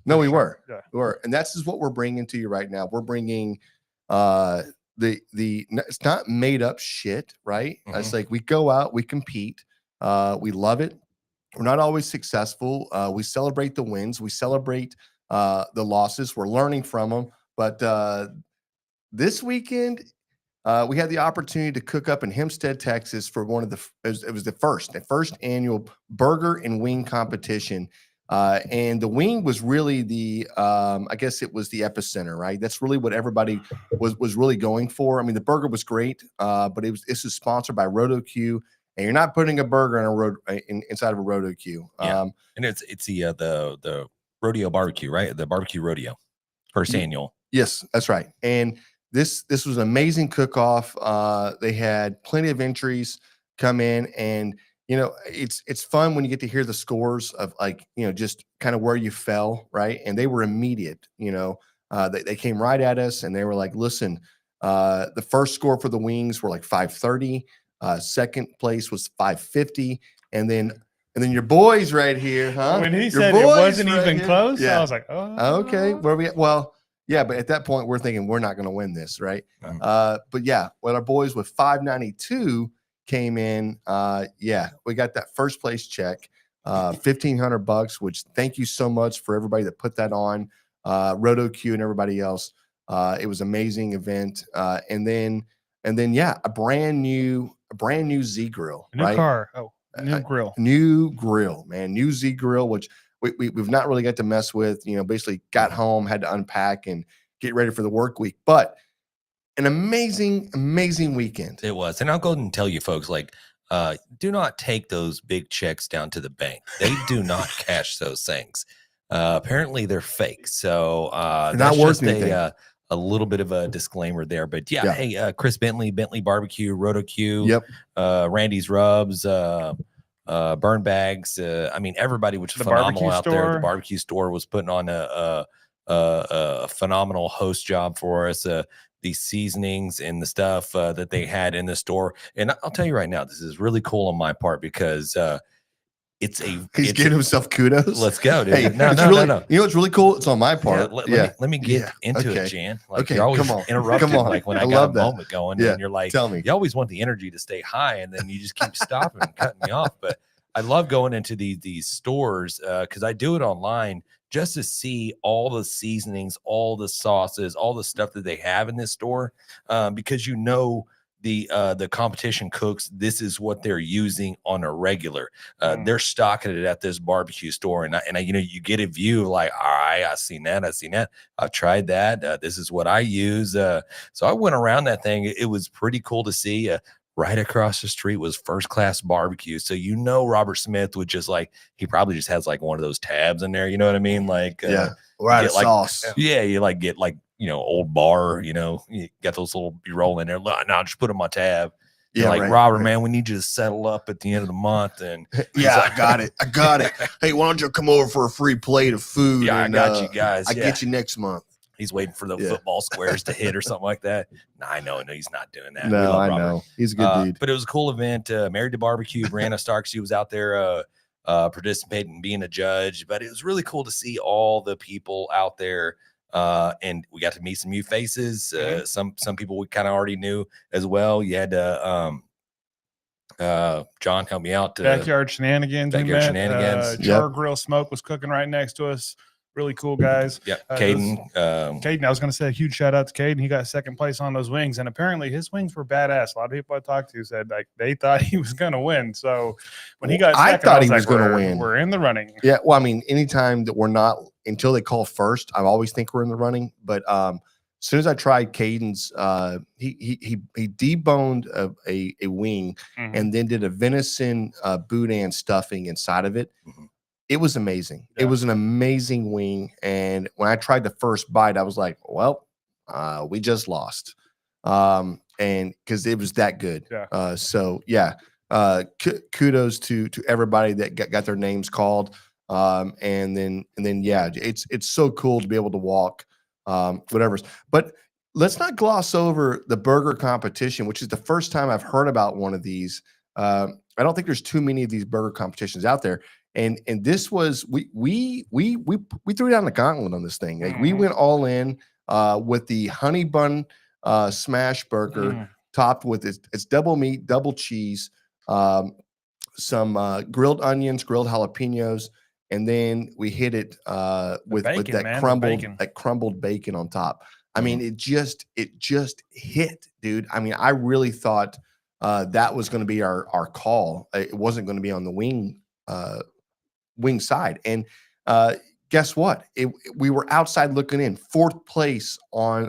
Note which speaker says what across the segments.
Speaker 1: No, we
Speaker 2: sure.
Speaker 1: were.
Speaker 2: Yeah.
Speaker 1: We were. And that's just what we're bringing to you right now. We're bringing it's not made up shit, right? It's like we go out, we compete, we love it. We're not always successful. We celebrate the wins, we celebrate the losses. We're learning from them. But this weekend, we had the opportunity to cook up in Hempstead, Texas, for one of it was the first annual burger and wing competition. And the wing was really I guess it was the epicenter, right? That's really what everybody was really going for. I mean, the burger was great, but this is sponsored by RotoQ, and you're not putting a burger inside of a RotoQ.
Speaker 3: Yeah. And it's the rodeo barbecue, right? The barbecue rodeo, first annual.
Speaker 1: Yes, that's right. And this was an amazing cook-off. They had plenty of entries come in, and it's fun when you get to hear the scores of, like, just kind of where you fell, right? And they were immediate. They came right at us, and they were like, "Listen, the first score for the wings were like 530. Second place was 550, and then your boys right here, huh?
Speaker 2: When he
Speaker 1: Your
Speaker 2: said it
Speaker 1: boys
Speaker 2: wasn't
Speaker 1: right
Speaker 2: even
Speaker 1: here.
Speaker 2: close,
Speaker 1: Yeah.
Speaker 2: I was like, oh,
Speaker 1: Okay, where we at? Well, yeah, but at that point, we're thinking we're not going to win this, right? But yeah, when our boys with 592 came in, we got that first place check, $1,500, which thank you so much for everybody that put that on, RotoQ and everybody else. It was an amazing event. And then a brand new Z grill,
Speaker 2: new
Speaker 1: right?
Speaker 2: car. Oh, new grill.
Speaker 1: New grill, man. New Z grill, which we've not really got to mess with. Basically got home, had to unpack and get ready for the work week. But an amazing weekend.
Speaker 3: It was. And I'll go ahead and tell you folks, like, do not take those big checks down to the bank. They do not cash those things. Apparently they're fake. So
Speaker 1: They're
Speaker 3: that's
Speaker 1: not worth
Speaker 3: just
Speaker 1: anything.
Speaker 3: A little bit of a disclaimer there. But hey, Chris Bentley Barbecue, RotoQ, Randy's Rubs, Burn Bags. I mean, everybody was phenomenal out there. The barbecue store was putting on a phenomenal host job for us. These seasonings and the stuff that they had in the store. And I'll tell you right now, this is really cool on my part because
Speaker 1: he's giving himself kudos.
Speaker 3: Let's go, dude.
Speaker 1: Hey,
Speaker 3: no.
Speaker 1: You know what's really cool? It's on my part.
Speaker 3: Let me get into it, Jan. Like, you're always interrupting. Like when I got a moment going, and you're like,
Speaker 1: tell me.
Speaker 3: You always want the energy to stay high, and then you just keep stopping and cutting me off. But I love going into these stores because I do it online just to see all the seasonings, all the sauces, all the stuff that they have in this store, because the competition cooks, this is what they're using on a regular. They're stocking it at this barbecue store, and I you get a view like, all right, I've seen that, I've tried that. This is what I use. So I went around that thing. It was pretty cool to see. Right across the street was First Class Barbecue. So Robert Smith would he probably just has like one of those tabs in there. You know what I mean? Like
Speaker 1: we're out of sauce.
Speaker 3: Yeah, you get Old Bar. You got those little B-roll in there. No, just put them on tab. Yeah, Robert, man, we need you to settle up at the end of the month. And
Speaker 1: I got it. Hey, why don't you come over for a free plate of food?
Speaker 3: Yeah, and, I got you guys.
Speaker 1: I get you next month.
Speaker 3: He's waiting for the football squares to hit or something like that. No, I know he's not doing that.
Speaker 1: No, I know. He's a good dude.
Speaker 3: But it was a cool event. Married to Barbecue, Brianna Starks, she was out there participating, being a judge. But it was really cool to see all the people out there. And we got to meet some new faces. Some people we kind of already knew as well. You had John help me out.
Speaker 2: Backyard Shenanigans. Char Grill Smoke was cooking right next to us. Really cool guys.
Speaker 3: Yeah, Caden.
Speaker 2: Caden, I was going to say a huge shout out to Caden. He got second place on those wings, and apparently his wings were badass. A lot of people I talked to said they thought he was going to win. So when he got second,
Speaker 1: I thought he was going to win.
Speaker 2: We're in the running.
Speaker 1: Yeah, well, I mean, anytime that we're not until they call first, I always think we're in the running. But as soon as I tried Caden's, he deboned a wing and then did a venison boudin stuffing inside of it. It was amazing. Yeah. It was an amazing wing. And when I tried the first bite, I was like, well, we just lost. And because it was that good. Yeah. Kudos to everybody that got their names called. And then it's so cool to be able to walk, whatever. But let's not gloss over the burger competition, which is the first time I've heard about one of these. I don't think there's too many of these burger competitions out there. And this was we threw down the gauntlet on this thing. Like we
Speaker 2: Mhm.
Speaker 1: went all in with the honey bun smash burger topped with its double meat, double cheese, some grilled onions, grilled jalapenos, and then we hit it with
Speaker 2: bacon,
Speaker 1: that
Speaker 2: man, the bacon.
Speaker 1: crumbled bacon on top. I mean, it just hit, dude. I mean, I really thought that was going to be our call. It wasn't going to be on the wing side. And guess what? We were outside looking in, fourth place on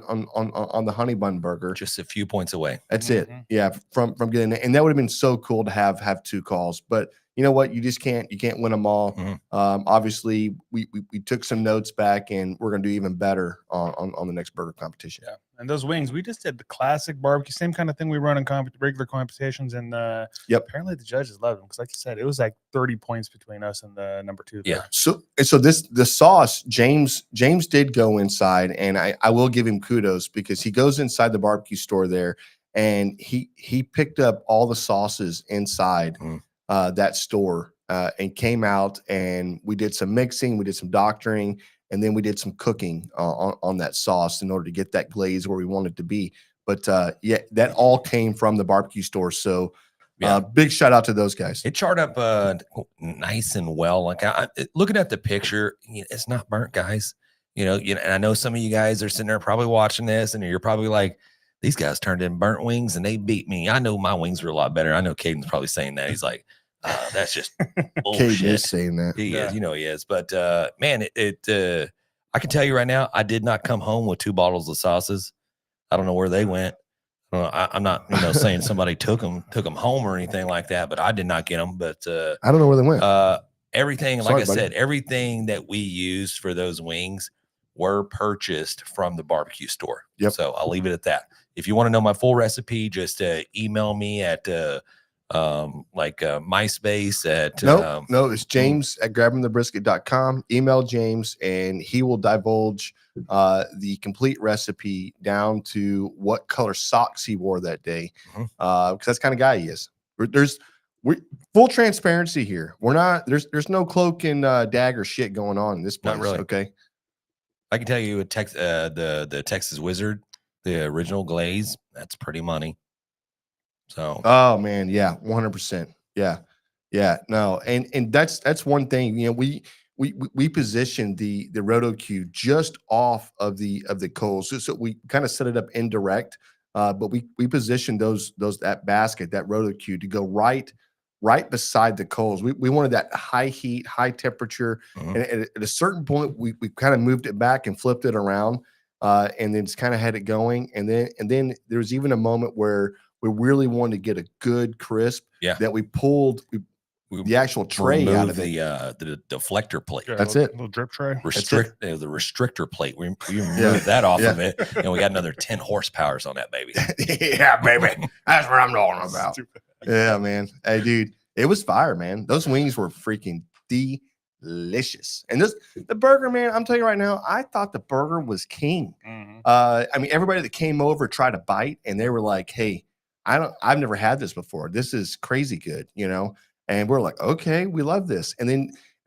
Speaker 1: the honey bun burger.
Speaker 3: Just a few points away.
Speaker 1: That's it. Yeah, from getting it. And that would have been so cool to have 2 calls. But you know what? You can't win them all. Obviously, we took some notes back, and we're gonna do even better on the next burger competition.
Speaker 2: Yeah. And those wings, we just did the classic barbecue, same kind of thing we run in regular competitions. And apparently the judges loved them because, like you said, it was like 30 points between us and the number 2.
Speaker 3: Yeah.
Speaker 1: So the sauce, James did go inside, and I will give him kudos because he goes inside the barbecue store there, and he picked up all the sauces inside that store and came out, and we did some mixing, we did some doctoring, and then we did some cooking on that sauce in order to get that glaze where we want it to be. But that all came from the barbecue store. So big shout out to those guys.
Speaker 3: It charred up nice and well. Like looking at the picture, it's not burnt, guys. And I know some of you guys are sitting there probably watching this, and you're probably like, these guys turned in burnt wings and they beat me. I know my wings were a lot better. I know Caden's probably saying that. He's like, that's just bullshit.
Speaker 1: Caden is saying that.
Speaker 3: He is, he is. But man, I can tell you right now, I did not come home with 2 bottles of sauces. I don't know where they went. I'm not, saying somebody took them home or anything like that, but I did not get them. But
Speaker 1: I don't know where they went.
Speaker 3: Everything,
Speaker 1: Sorry,
Speaker 3: like I
Speaker 1: buddy.
Speaker 3: said, everything that we used for those wings were purchased from the barbecue store.
Speaker 1: Yep.
Speaker 3: So I'll leave it at that. If you want to know my full recipe, just email me at MySpace at
Speaker 1: no, it's James at grabbingthebrisket.com. Email James, and he will divulge the complete recipe down to what color socks he wore that day, because that's the kind of guy he is. There's full transparency here. We're not there's no cloak and dagger shit going on in this place.
Speaker 3: Not really.
Speaker 1: Okay,
Speaker 3: I can tell you the Texas Wizard, the original glaze, that's pretty money. So
Speaker 1: oh man, yeah, 100%. Yeah, no, and that's one thing. We positioned the RotoQ just off of the coals, so we kind of set it up indirect, but we positioned that basket, that RotoQ, to go right beside the coals. We wanted that high heat, high temperature, and at a certain point we kind of moved it back and flipped it around, and then just kind of had it going, and then there was even a moment where we really wanted to get a good crisp.
Speaker 3: Yeah,
Speaker 1: that we pulled the actual tray out of it.
Speaker 3: The deflector plate.
Speaker 2: Yeah,
Speaker 1: That's
Speaker 2: little drip tray.
Speaker 3: The restrictor plate. We removed that off of it, and we got another 10 horsepowers on that baby.
Speaker 1: Yeah, baby. That's what I'm talking about. Yeah, man. Hey, dude, it was fire, man. Those wings were freaking delicious. And the burger, man, I'm telling you right now, I thought the burger was king. I mean, everybody that came over tried to bite, and they were like, hey, I've never had this before. This is crazy good, And we're like, okay, we love this. And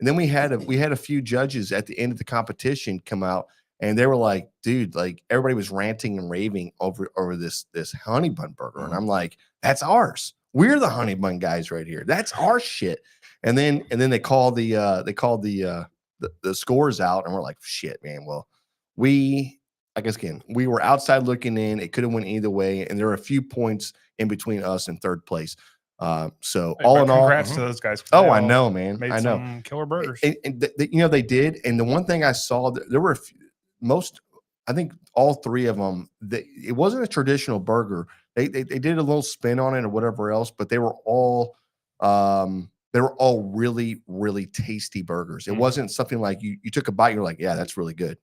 Speaker 1: then we had a few judges at the end of the competition come out, and they were like, dude, like everybody was ranting and raving over this honey bun burger. And I'm like, that's ours. We're the honey bun guys right here. That's our shit. And then they called the scores out, and we're like, shit, man. Well, I guess again, we were outside looking in. It could have went either way, and there are a few points in between us and third place. So
Speaker 2: Hey,
Speaker 1: all in all,
Speaker 2: congrats to those guys.
Speaker 1: Oh, I know, man.
Speaker 2: Made
Speaker 1: I know.
Speaker 2: some killer burgers.
Speaker 1: And they did. And the one thing I saw, there were I think all 3 of them, it wasn't a traditional burger. They did a little spin on it or whatever else, but they were all really, really tasty burgers. It wasn't something like you took a bite, you're like, yeah, that's really good.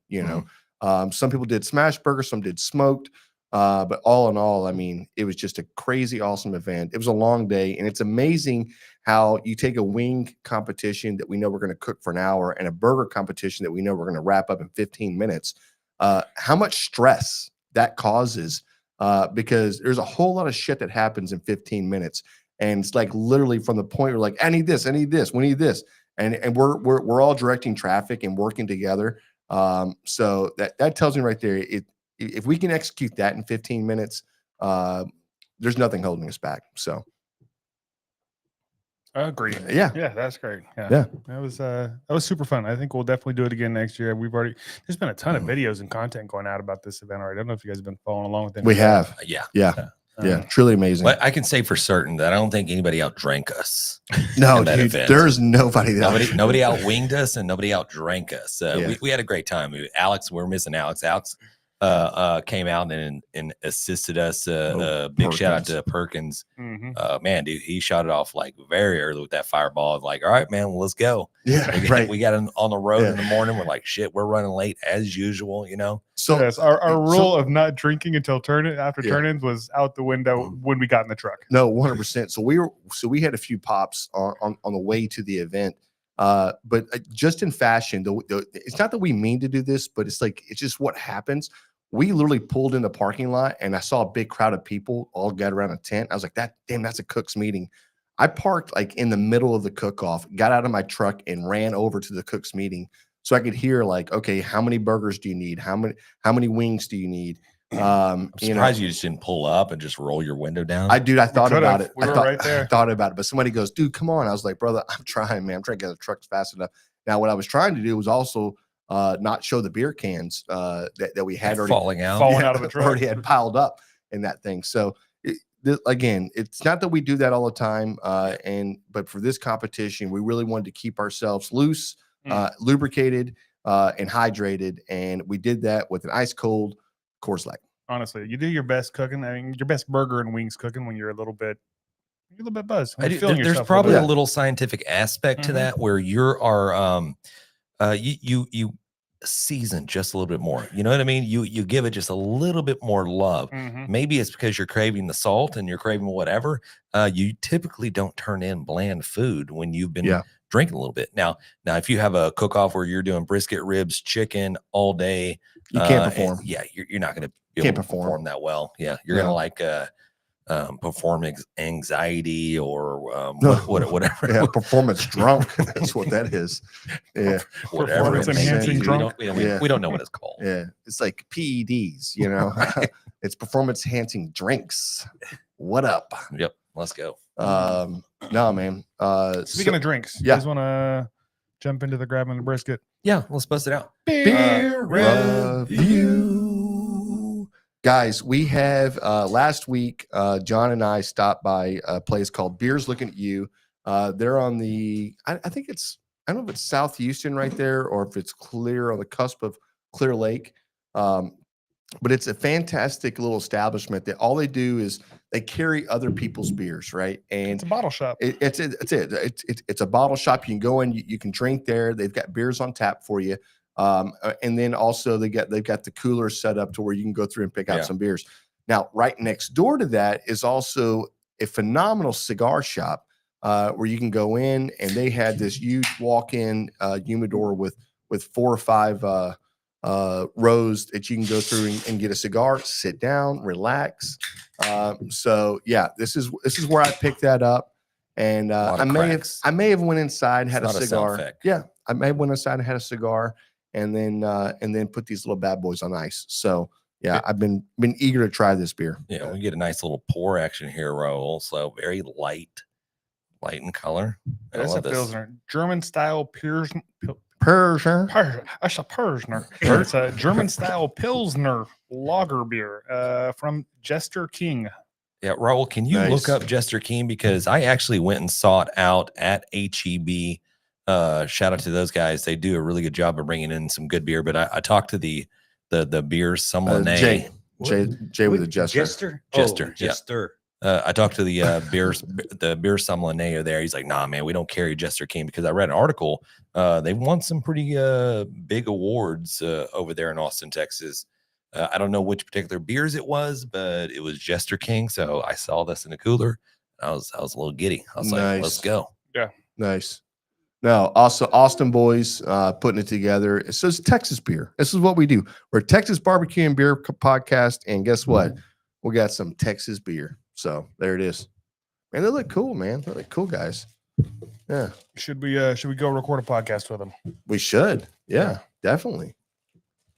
Speaker 1: Some people did smash burgers, some did smoked. But all in all, I mean, it was just a crazy, awesome event. It was a long day, and it's amazing how you take a wing competition that we know we're going to cook for an hour and a burger competition that we know we're going to wrap up in 15 minutes. How much stress that causes, because there's a whole lot of shit that happens in 15 minutes. And it's like literally from the point you're like, I need this, we need this. and we're all directing traffic and working together. So that tells me right there, if we can execute that in 15 minutes, there's nothing holding us back. So
Speaker 2: Agreed.
Speaker 1: yeah,
Speaker 2: Yeah, that's great. Yeah.
Speaker 1: Yeah.
Speaker 2: That was super fun. I think we'll definitely do it again next year. There's been a ton of videos and content going out about this event already. I don't know if you guys have been following along with it.
Speaker 1: we have.
Speaker 3: Yeah.
Speaker 1: Truly amazing.
Speaker 3: But I can say for certain that I don't think anybody outdrank us.
Speaker 1: No,
Speaker 3: in that
Speaker 1: dude,
Speaker 3: event.
Speaker 1: there's nobody that
Speaker 3: Nobody outwinged us and nobody outdrank us.
Speaker 1: Yeah.
Speaker 3: We had a great time. We're missing Alex. Alex came out and assisted us. Big shout out to Perkins. Man, dude, he shot it off like very early with that fireball. Like, all right, man, well, let's go.
Speaker 1: Yeah,
Speaker 3: We got on the road in the morning. We're like, shit, we're running late as usual, you know.
Speaker 2: So yes, our rule of not drinking until turn-ins was out the window when we got in the truck.
Speaker 1: No, 100%. So we had a few pops on the way to the event. But just in fashion, it's not that we mean to do this, but it's just what happens. We literally pulled in the parking lot and I saw a big crowd of people all got around a tent. I was like, that's a cook's meeting. I parked like in the middle of the cook-off, got out of my truck and ran over to the cook's meeting so I could hear like, okay, how many burgers do you need? How many wings do you need?
Speaker 3: I'm surprised you just didn't pull up and just roll your window down.
Speaker 1: I thought about it.
Speaker 2: We were right there.
Speaker 1: I thought about it, but somebody goes, dude, come on. I was like, brother, I'm trying, man. I'm trying to get the trucks fast enough. Now, what I was trying to do was also not show the beer cans that we had already
Speaker 3: falling out
Speaker 2: of the truck.
Speaker 1: already had piled up in that thing. So again, it's not that we do that all the time. But for this competition, we really wanted to keep ourselves loose, lubricated, and hydrated. And we did that with an ice cold Coors Light.
Speaker 2: Honestly, you do your best cooking. I mean, your best burger and wings cooking when you're a little bit buzzed.
Speaker 3: There's probably a little scientific aspect to that where you season just a little bit more. You know what I mean? You give it just a little bit more love. Maybe it's because you're craving the salt and you're craving whatever. You typically don't turn in bland food when you've been drinking a little bit. Now, if you have a cook-off where you're doing brisket, ribs, chicken all day,
Speaker 1: you can't perform.
Speaker 3: You're not going to be able to perform that well. Yeah, you're going to like performance anxiety or whatever.
Speaker 1: Yeah, performance drunk. That's what that is. Yeah,
Speaker 3: whatever.
Speaker 2: Performance enhancing drunk.
Speaker 3: We don't know what it's called.
Speaker 1: Yeah, it's like PEDs. You know, it's performance enhancing drinks. What up?
Speaker 3: Yep, let's go.
Speaker 1: No, man.
Speaker 2: Speaking of drinks, you guys want to jump into the grabbing the brisket?
Speaker 3: Yeah, let's bust it out.
Speaker 1: Beer review. Guys, we have last week, John and I stopped by a place called Beers Looking at You. They're on I think I don't know if it's South Houston right there or if it's Clear on the cusp of Clear Lake. But it's a fantastic little establishment that all they do is they carry other people's beers, right? And
Speaker 2: It's a bottle shop.
Speaker 1: It's a bottle shop. You can go in, you can drink there. They've got beers on tap for you. And then also they've got the cooler set up to where you can go through and pick out some beers. Now, right next door to that is also a phenomenal cigar shop where you can go in, and they had this huge walk-in humidor with 4 or 5 rows that you can go through and get a cigar, sit down, relax. So yeah, this is where I picked that up. And I may have went inside and had a cigar. Yeah, I may have went inside and had a cigar, and then put these little bad boys on ice. So yeah, I've been eager to try this beer.
Speaker 3: Yeah, we get a nice little pour action here, Raul. So very light in color.
Speaker 2: That's a Pilsner, German style Pilsner. That's a Pilsner. It's a German style Pilsner lager beer from Jester King.
Speaker 3: Yeah, Raul, can you look up Jester King? Because I actually went and saw it out at HEB. Shout out to those guys. They do a really good job of bringing in some good beer. But I talked to the beer sommelier.
Speaker 1: Jay with the Jester.
Speaker 3: Jester. I talked to the beer sommelier there. He's like, nah, man, we don't carry Jester King, because I read an article. They won some pretty big awards over there in Austin, Texas. I don't know which particular beers it was, but it was Jester King. So I saw this in the cooler. I was a little giddy. I was like, let's go.
Speaker 2: Yeah.
Speaker 1: Nice. No, also Austin boys putting it together. It says Texas beer. This is what we do. We're a Texas barbecue and beer podcast. And guess what? We got some Texas beer. So there it is. Man, they look cool, man. They look cool, guys. Yeah,
Speaker 2: Should we go record a podcast with him?
Speaker 1: we should. Yeah,
Speaker 2: Yeah.
Speaker 1: definitely.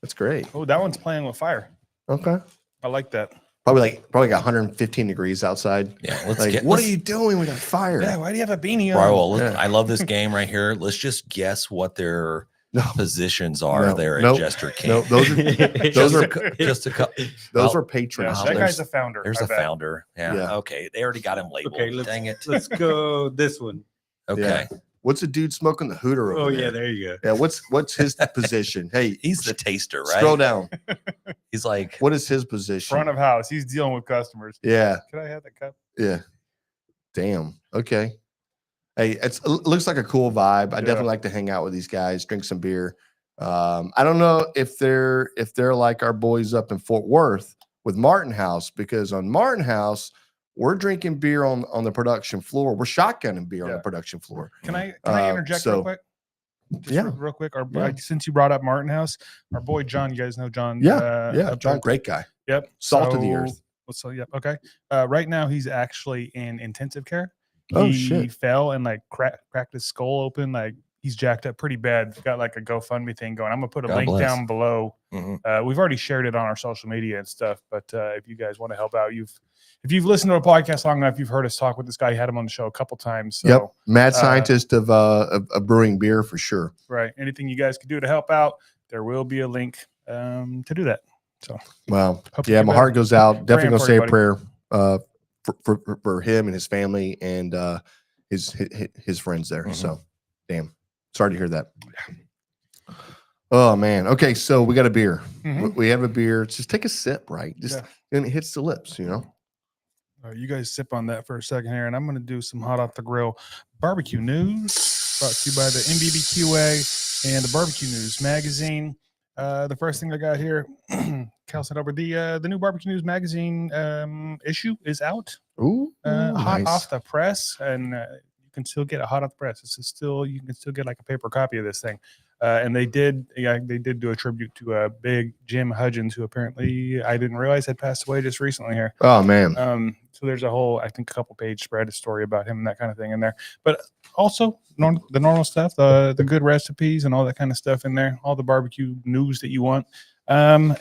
Speaker 1: That's great.
Speaker 2: Oh, that one's playing with fire.
Speaker 1: Okay.
Speaker 2: I like that.
Speaker 1: Probably got 115 degrees outside.
Speaker 3: Yeah, let's
Speaker 1: Like,
Speaker 3: get.
Speaker 1: what are
Speaker 3: let's-
Speaker 1: you doing? We got fire.
Speaker 2: Yeah, why do you have a beanie
Speaker 3: Bro,
Speaker 2: on?
Speaker 3: let's-
Speaker 1: Yeah.
Speaker 3: I love this game right here. Let's just guess what their
Speaker 1: No,
Speaker 3: positions are
Speaker 1: No,
Speaker 3: there
Speaker 1: nope,
Speaker 3: at Jester King.
Speaker 1: no, those are
Speaker 3: just a couple.
Speaker 1: those
Speaker 3: well,
Speaker 1: are patrons.
Speaker 2: Yeah,
Speaker 3: Wow,
Speaker 2: that guy's a founder.
Speaker 3: There's
Speaker 2: I
Speaker 3: a
Speaker 2: bet.
Speaker 3: founder. Yeah.
Speaker 1: Yeah.
Speaker 3: Okay. They already got him labeled.
Speaker 4: Okay,
Speaker 3: Dang it.
Speaker 4: let's go this one.
Speaker 3: Okay.
Speaker 1: What's the dude smoking the hooter over
Speaker 4: Oh
Speaker 1: there?
Speaker 4: yeah, there you go.
Speaker 1: Yeah, what's his position? Hey,
Speaker 3: He's the taster, right?
Speaker 1: scroll down.
Speaker 3: He's like,
Speaker 1: What is his position?
Speaker 2: Front of house. He's dealing with customers.
Speaker 1: Yeah,
Speaker 2: Can I have that cup?
Speaker 1: yeah. Damn. Okay. Hey, it looks like a cool vibe. I
Speaker 2: Yeah.
Speaker 1: definitely like to hang out with these guys, drink some beer. I don't know if they're like our boys up in Fort Worth with Martin House, because on Martin House, we're drinking beer on the production floor. We're shotgunning beer on the
Speaker 2: Yeah.
Speaker 1: production floor.
Speaker 2: Can I interject real
Speaker 1: so-
Speaker 2: quick? Just
Speaker 1: Yeah.
Speaker 2: real quick.
Speaker 1: Yeah.
Speaker 2: Since you brought up Martin House, our boy John, you guys know John.
Speaker 1: Yeah, yeah,
Speaker 2: up
Speaker 1: John,
Speaker 2: there.
Speaker 1: great guy.
Speaker 2: Yep.
Speaker 1: Salt of the earth.
Speaker 2: So yep. Okay. Right now he's actually in intensive care.
Speaker 1: Oh,
Speaker 2: He
Speaker 1: shit.
Speaker 2: fell and like cracked his skull open. Like he's jacked up pretty bad. Got like a GoFundMe thing going. I'm gonna put a
Speaker 3: God
Speaker 2: link
Speaker 3: bless.
Speaker 2: down below.
Speaker 3: Mhm.
Speaker 2: We've already shared it on our social media and stuff. But if you guys want to help out, if you've listened to a podcast long enough, you've heard us talk with this guy. He had him on the show a couple times. So,
Speaker 1: Yep, mad scientist of brewing beer for sure.
Speaker 2: right. Anything you guys can do to help out, there will be a link to do that. So
Speaker 1: Wow.
Speaker 2: Hope you
Speaker 1: Yeah,
Speaker 2: get
Speaker 1: my
Speaker 2: better.
Speaker 1: heart goes out. Definitely gonna
Speaker 2: for
Speaker 1: say
Speaker 2: you,
Speaker 1: a prayer for him and his family and his friends there.
Speaker 3: Mhm.
Speaker 1: So, damn, sorry to hear that. Oh man. Okay, so we got a beer.
Speaker 2: Mhm.
Speaker 1: We have a beer. Just take a sip, right? Just
Speaker 2: Yeah.
Speaker 1: and it hits the lips. You know.
Speaker 2: You guys sip on that for a second here, and I'm going to do some hot off the grill barbecue news brought to you by the MBBQA and the Barbecue News magazine. The first thing I got here, Cal sent over the new Barbecue News magazine issue is out,
Speaker 1: Ooh,
Speaker 2: hot
Speaker 1: nice.
Speaker 2: off the press, and you can still get it hot off the press. You can still get like a paper copy of this thing. And they did do a tribute to big Jim Hudgens, who apparently I didn't realize had passed away just recently here.
Speaker 1: Oh man.
Speaker 2: So there's a whole, I think, a couple page spread, a story about him and that kind of thing in there. But also the normal stuff, the good recipes and all that kind of stuff in there, all the barbecue news that you want.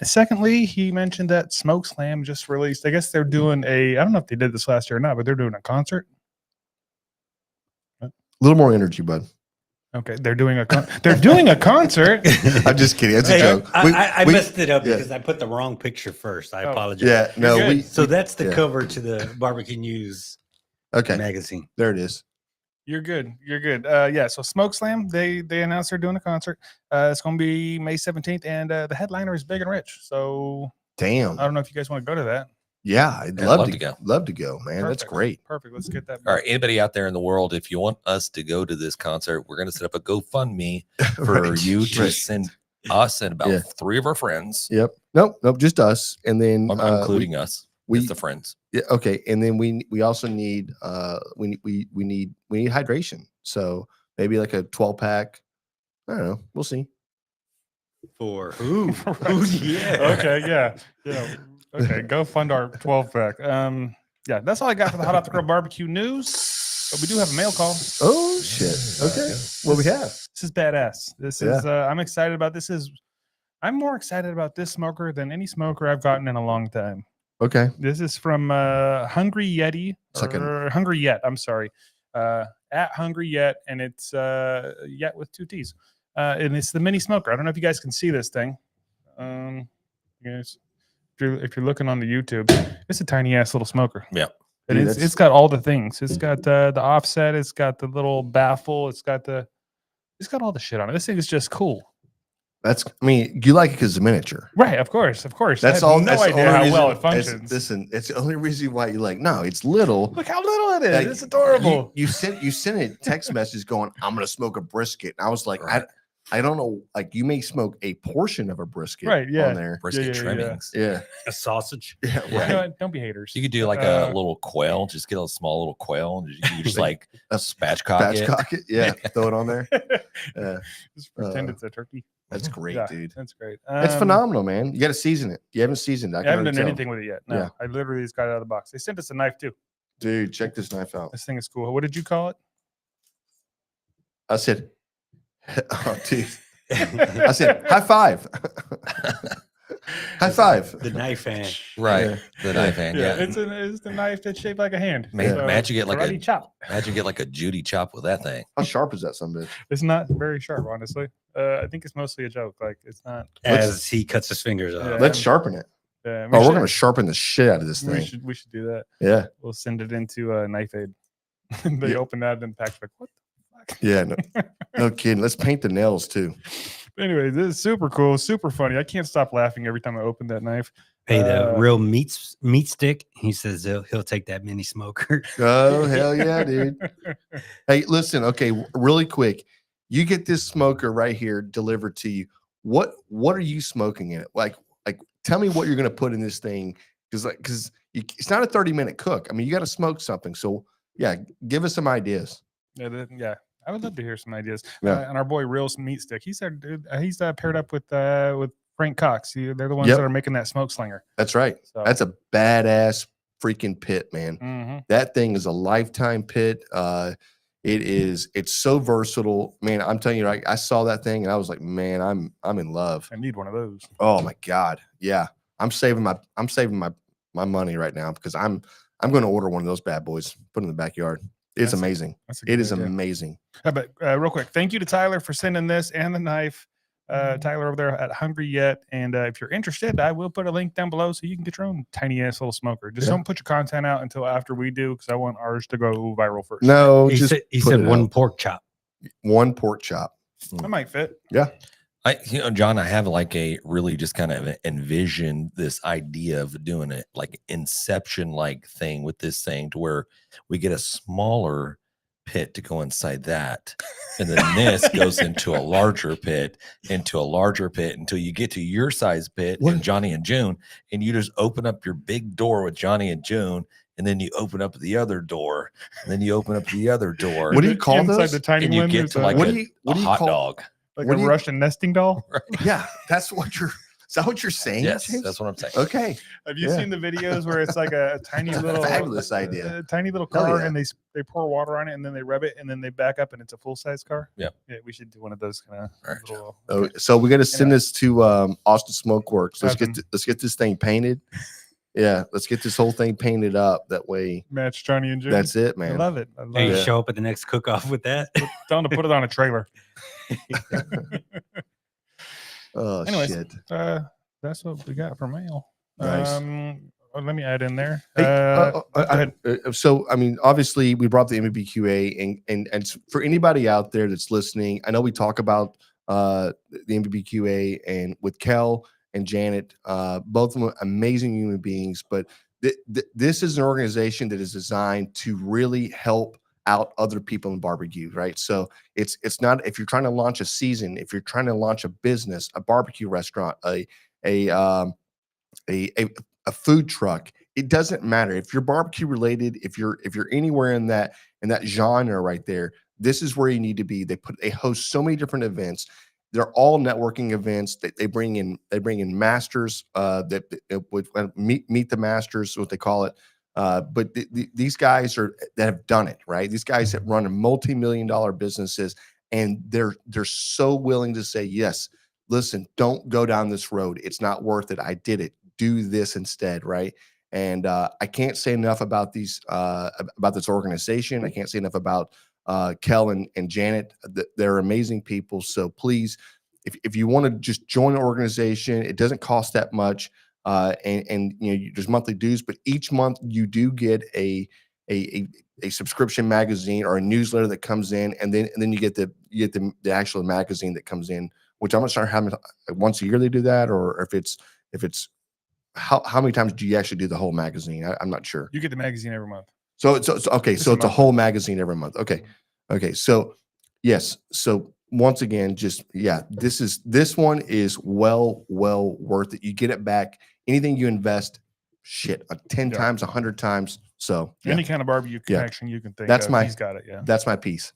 Speaker 2: Secondly, he mentioned that Smoke Slam just released. I guess they're doing I don't know if they did this last year or not, but they're doing a concert.
Speaker 1: A little more energy, bud.
Speaker 2: Okay, they're doing a concert.
Speaker 1: I'm just kidding. That's a
Speaker 4: Hey,
Speaker 1: joke.
Speaker 4: I
Speaker 1: We-
Speaker 4: messed it up
Speaker 1: yeah.
Speaker 4: because I put the wrong picture first. I
Speaker 2: Oh.
Speaker 4: apologize.
Speaker 1: Yeah. No.
Speaker 2: You're
Speaker 1: We.
Speaker 2: good.
Speaker 4: So that's the
Speaker 1: yeah.
Speaker 4: cover to the Barbecue News
Speaker 1: Okay.
Speaker 4: magazine.
Speaker 1: There it is.
Speaker 2: You're good. You're good. Yeah. So Smoke Slam, they announced they're doing a concert. It's going to be May 17th, and the headliner is Big and Rich. So
Speaker 1: Damn.
Speaker 2: I don't know if you guys want to go to that.
Speaker 1: Yeah, I'd
Speaker 3: Yeah,
Speaker 1: love to go. Love to go, man. That's
Speaker 2: Perfect.
Speaker 1: great.
Speaker 2: Perfect. Let's get that.
Speaker 3: All right, anybody out there in the world, if you want us to go to this concert, we're going to set up a GoFundMe for
Speaker 1: Right,
Speaker 3: you to
Speaker 1: right.
Speaker 3: send us and about
Speaker 1: Yeah.
Speaker 3: 3 of our friends,
Speaker 1: Yep. Nope. Just us, and then
Speaker 3: including us.
Speaker 1: we-
Speaker 3: It's the friends.
Speaker 1: Yeah, okay, and then we also need we need hydration. So maybe like a 12-pack. I don't know. We'll see.
Speaker 4: For who? Who? Yeah.
Speaker 2: Okay. Yeah. Yeah. Okay. Go fund our 12-pack. Yeah. That's all I got for the Hot Off the Grill barbecue news. But we do have a mail call.
Speaker 1: Oh shit. Okay. What we have?
Speaker 2: This is badass. This is. I'm excited about this. I'm more excited about this smoker than any smoker I've gotten in a long time.
Speaker 1: Okay.
Speaker 2: This is from Hungry Yeti
Speaker 1: Second.
Speaker 2: or Hungry Yet. I'm sorry, at Hungry Yet, and it's Yet with 2 T's, and it's the mini smoker. I don't know if you guys can see this thing. Yes, if you're looking on the YouTube, it's a tiny ass little smoker.
Speaker 3: Yeah.
Speaker 2: and
Speaker 1: Dude,
Speaker 2: it's got all the things. It's got the offset. It's got the little baffle. It's got all the shit on it. This thing is just cool.
Speaker 1: I mean, you like it because it's a miniature.
Speaker 2: Right, of course.
Speaker 1: That's
Speaker 2: I have
Speaker 1: all.
Speaker 2: No
Speaker 1: that's the
Speaker 2: idea
Speaker 1: only
Speaker 2: how
Speaker 1: reason-
Speaker 2: well it
Speaker 1: it's-
Speaker 2: functions.
Speaker 1: Listen, it's the only reason why you like. No, it's little.
Speaker 2: Look how little it is.
Speaker 1: Like,
Speaker 2: It's adorable.
Speaker 1: You sent a text message going, "I'm gonna smoke a brisket." And I was like,
Speaker 3: Right.
Speaker 1: I don't know. Like you may smoke a portion of a brisket,
Speaker 2: Right, yeah.
Speaker 1: on there.
Speaker 3: Brisket
Speaker 2: yeah.
Speaker 3: trimmings.
Speaker 1: Yeah,
Speaker 4: A sausage.
Speaker 1: yeah,
Speaker 2: You
Speaker 1: right.
Speaker 2: know what? Don't be haters.
Speaker 3: You could do like a little quail, just get a small little quail and you just like
Speaker 1: A
Speaker 3: spatchcock it.
Speaker 1: Spatchcock it. Yeah, throw it on there. Yeah,
Speaker 2: Just pretend
Speaker 1: uh,
Speaker 2: it's a turkey.
Speaker 1: that's great,
Speaker 2: Yeah,
Speaker 1: dude.
Speaker 2: That's great.
Speaker 1: It's phenomenal, man. You got to season it. You haven't seasoned it.
Speaker 2: I haven't
Speaker 1: already
Speaker 2: done
Speaker 1: tell.
Speaker 2: anything with it yet. No,
Speaker 1: Yeah.
Speaker 2: I literally just got it out of the box. They sent us a knife too.
Speaker 1: Dude, check this knife out.
Speaker 2: This thing is cool. What did you call it?
Speaker 1: I said, oh, dude. I said, high five. High five.
Speaker 4: The knife hand.
Speaker 3: Right.
Speaker 1: Yeah.
Speaker 3: The knife hand. Yeah.
Speaker 2: It's the knife that's shaped like a hand.
Speaker 3: Imagine get like
Speaker 2: karate
Speaker 3: a
Speaker 2: chop.
Speaker 3: Imagine get like a Judy chop with that thing.
Speaker 1: How sharp is that son of a bitch?
Speaker 2: It's not very sharp, honestly. I think it's mostly a joke. Like it's not.
Speaker 4: As he cuts his fingers off.
Speaker 2: Yeah.
Speaker 1: Let's sharpen it.
Speaker 2: Yeah,
Speaker 1: Oh, we're gonna sharpen the shit out of this
Speaker 2: we
Speaker 1: thing.
Speaker 2: should do that.
Speaker 1: Yeah.
Speaker 2: We'll send it into Knife Aid. They
Speaker 1: Yeah.
Speaker 2: open that and pack like what the fuck?
Speaker 1: Yeah. No kidding. Let's paint the nails too.
Speaker 2: Anyway, this is super cool, super funny. I can't stop laughing every time I open that knife.
Speaker 4: Hey, the real meat stick. He says he'll take that mini smoker.
Speaker 1: Oh, hell yeah, dude. Hey, listen, okay, really quick. You get this smoker right here delivered to you. What are you smoking in it? Like tell me what you're gonna put in this thing. Because it's not a 30-minute cook. I mean, you got to smoke something. So yeah, give us some ideas.
Speaker 2: Yeah, I would love to hear some ideas.
Speaker 1: Yeah.
Speaker 2: And our boy Real's Meat Stick, he's paired up with Frank Cox. They're the ones
Speaker 1: Yep.
Speaker 2: that are making that smoke slinger.
Speaker 1: That's right.
Speaker 2: So,
Speaker 1: That's a badass freaking pit, man.
Speaker 2: mhm.
Speaker 1: That thing is a lifetime pit. It's so versatile, man. I'm telling you, I saw that thing and I was like, man, I'm in love.
Speaker 2: I need one of those.
Speaker 1: Oh my God. Yeah. I'm saving my money right now because I'm going to order one of those bad boys, put in the backyard. It's
Speaker 2: That's-
Speaker 1: amazing.
Speaker 2: That's a good
Speaker 1: It is
Speaker 2: idea.
Speaker 1: amazing.
Speaker 2: But real quick, thank you to Tyler for sending this and the knife. Tyler over there at Hungry Yet. And if you're interested, I will put a link down below so you can get your own tiny ass little smoker. Just
Speaker 1: Yeah.
Speaker 2: don't put your content out until after we do because I want ours to go viral first.
Speaker 1: No,
Speaker 4: He
Speaker 1: just
Speaker 4: said
Speaker 1: put it
Speaker 4: one
Speaker 1: out.
Speaker 4: pork chop.
Speaker 1: One pork chop.
Speaker 2: That might fit.
Speaker 3: John, I have like a really just kind of envisioned this idea of doing it like Inception like thing with this thing to where we get a smaller pit to go inside that. And then this goes into a larger pit until you get to your size pit
Speaker 1: What?
Speaker 3: and Johnny and June. And you just open up your big door with Johnny and June. And then you open up the other door. And then you open up the other door.
Speaker 1: What do you call
Speaker 2: Inside
Speaker 1: those?
Speaker 2: the tiny
Speaker 3: and you
Speaker 2: one,
Speaker 3: get
Speaker 2: there's
Speaker 3: to
Speaker 2: a-
Speaker 3: like
Speaker 1: What
Speaker 3: a,
Speaker 1: do you
Speaker 3: hot
Speaker 1: call-
Speaker 3: dog.
Speaker 2: like
Speaker 1: what
Speaker 2: a
Speaker 1: do you-
Speaker 2: Russian nesting doll.
Speaker 1: Yeah, that's what you're. Is that what you're saying?
Speaker 3: Yes,
Speaker 1: James?
Speaker 3: that's what I'm saying.
Speaker 1: Okay.
Speaker 2: Have you
Speaker 1: Yeah.
Speaker 2: seen the videos where it's like a tiny little
Speaker 1: Fabulous idea.
Speaker 2: tiny little
Speaker 1: Hell
Speaker 2: car
Speaker 1: yeah.
Speaker 2: and they pour water on it and then they rub it and then they back up and it's a full size car?
Speaker 3: Yeah.
Speaker 2: Yeah, we should do one of those kind of
Speaker 3: All right,
Speaker 2: little
Speaker 1: Oh, so we got to send this to Austin Smokeworks. Let's
Speaker 2: Have
Speaker 1: let's get this thing painted. Yeah, let's get this whole thing painted up. That way,
Speaker 2: match Johnny and June.
Speaker 1: that's it,
Speaker 2: I
Speaker 1: man.
Speaker 2: love it. I love
Speaker 4: Hey,
Speaker 2: it.
Speaker 1: Yeah.
Speaker 4: show up at the next cook off with that.
Speaker 2: Tell them to put it on a trailer.
Speaker 1: Oh
Speaker 2: Anyways,
Speaker 1: shit.
Speaker 2: That's what we got for mail.
Speaker 1: Nice.
Speaker 2: Let me add in there.
Speaker 1: Hey,
Speaker 2: go ahead.
Speaker 1: So, I mean, obviously, we brought the MBQA, and for anybody out there that's listening, I know we talk about the MBQA and with Kel and Janet, both of them amazing human beings. But this is an organization that is designed to really help out other people in barbecue, right? So it's not, if you're trying to launch a season, if you're trying to launch a business, a barbecue restaurant, a food truck, it doesn't matter if you're barbecue related, if you're anywhere in that genre right there, this is where you need to be. They host so many different events. They're all networking events that they bring in masters that would meet the masters, what they call it. But these guys that have done it, right? These guys that run multi-million-dollar businesses, and they're so willing to say, yes, listen, don't go down this road. It's not worth it. I did it. Do this instead, right? And I can't say enough about this organization. I can't say enough about Kel and Janet. They're amazing people. So please, if you want to just join an organization, it doesn't cost that much. And there's monthly dues, but each month you do get a subscription magazine or a newsletter that comes in, and then you get the actual magazine that comes in, which I'm not sure how many, once a year they do that, or if it's how many times do you actually do the whole magazine? I'm not sure.
Speaker 2: You get the magazine every month.
Speaker 1: So it's okay.
Speaker 2: Just
Speaker 1: So
Speaker 2: a
Speaker 1: it's a
Speaker 2: month.
Speaker 1: whole magazine every month. Okay. So yes. So once again, this one is well worth it. You get it back. Anything you invest, 10
Speaker 2: Yeah.
Speaker 1: times, 100 times. So yeah,
Speaker 2: Any kind of barbecue
Speaker 1: Yeah.
Speaker 2: connection you can think
Speaker 1: That's
Speaker 2: of,
Speaker 1: my-
Speaker 2: he's got it. Yeah,
Speaker 1: that's my piece.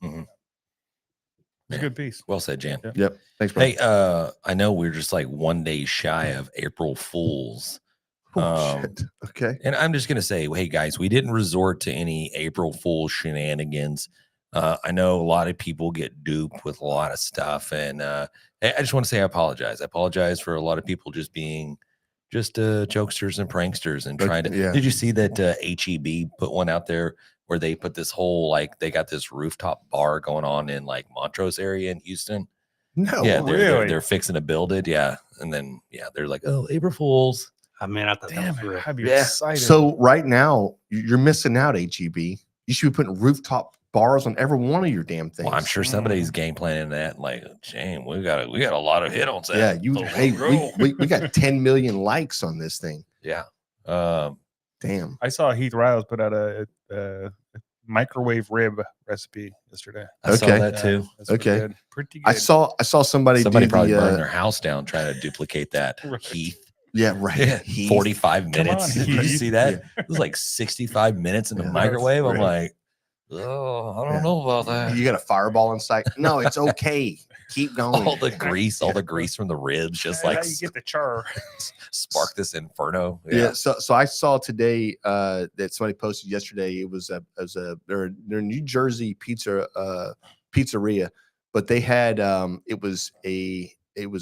Speaker 2: it's a good piece.
Speaker 3: Well said, Jan.
Speaker 2: Yeah.
Speaker 1: Yep. Thanks, bro.
Speaker 3: Hey, I know we're just like one day shy of April Fools.
Speaker 1: Oh, shit. Okay.
Speaker 3: And I'm just going to say, hey, guys, we didn't resort to any April Fool shenanigans. I know a lot of people get duped with a lot of stuff, and I just want to say I apologize. I apologize for a lot of people just being just jokesters and pranksters and
Speaker 1: But,
Speaker 3: trying to.
Speaker 1: yeah.
Speaker 3: Did you see that HEB put one out there where they put this whole like they got this rooftop bar going on in like Montrose area in Houston?
Speaker 1: No,
Speaker 3: Yeah,
Speaker 2: really?
Speaker 3: they're fixing to build it. Yeah, and then they're like, oh, April Fools.
Speaker 4: I mean, I thought that
Speaker 2: Damn
Speaker 4: was
Speaker 2: it,
Speaker 4: real.
Speaker 2: I'd be
Speaker 1: yeah.
Speaker 2: excited.
Speaker 1: So right now you're missing out, HEB. You should be putting rooftop bars on every one of your damn things.
Speaker 3: Well, I'm sure somebody's game planning that. Like, Shane, we got a lot of hit on that.
Speaker 1: Yeah, you.
Speaker 3: Little
Speaker 1: Hey,
Speaker 3: girl.
Speaker 1: we got 10 million likes on this thing.
Speaker 3: Yeah.
Speaker 1: Damn.
Speaker 2: I saw Heath Riles put out a microwave rib recipe yesterday.
Speaker 3: I saw
Speaker 1: Okay.
Speaker 3: that too.
Speaker 2: That's pretty
Speaker 1: Okay.
Speaker 2: good. Pretty good.
Speaker 1: I saw somebody
Speaker 3: Somebody
Speaker 1: do
Speaker 3: probably
Speaker 1: the,
Speaker 3: burned their house down trying to duplicate that.
Speaker 2: Right.
Speaker 3: Heath.
Speaker 1: yeah, right. Heath.
Speaker 3: 45
Speaker 2: Come
Speaker 3: minutes.
Speaker 2: on,
Speaker 3: Did you
Speaker 2: Heath.
Speaker 3: see that? It was like 65 minutes in the
Speaker 1: Yeah,
Speaker 3: microwave. I'm
Speaker 1: right.
Speaker 3: like, oh, I don't
Speaker 1: Yeah.
Speaker 3: know about that.
Speaker 1: You got a fireball in sight. No, it's okay. Keep going.
Speaker 3: All the grease from the ribs just
Speaker 2: How
Speaker 3: like
Speaker 2: you get the char.
Speaker 3: spark this inferno.
Speaker 1: Yeah. So I saw today that somebody posted yesterday. It was they're New Jersey pizzeria, but they had it was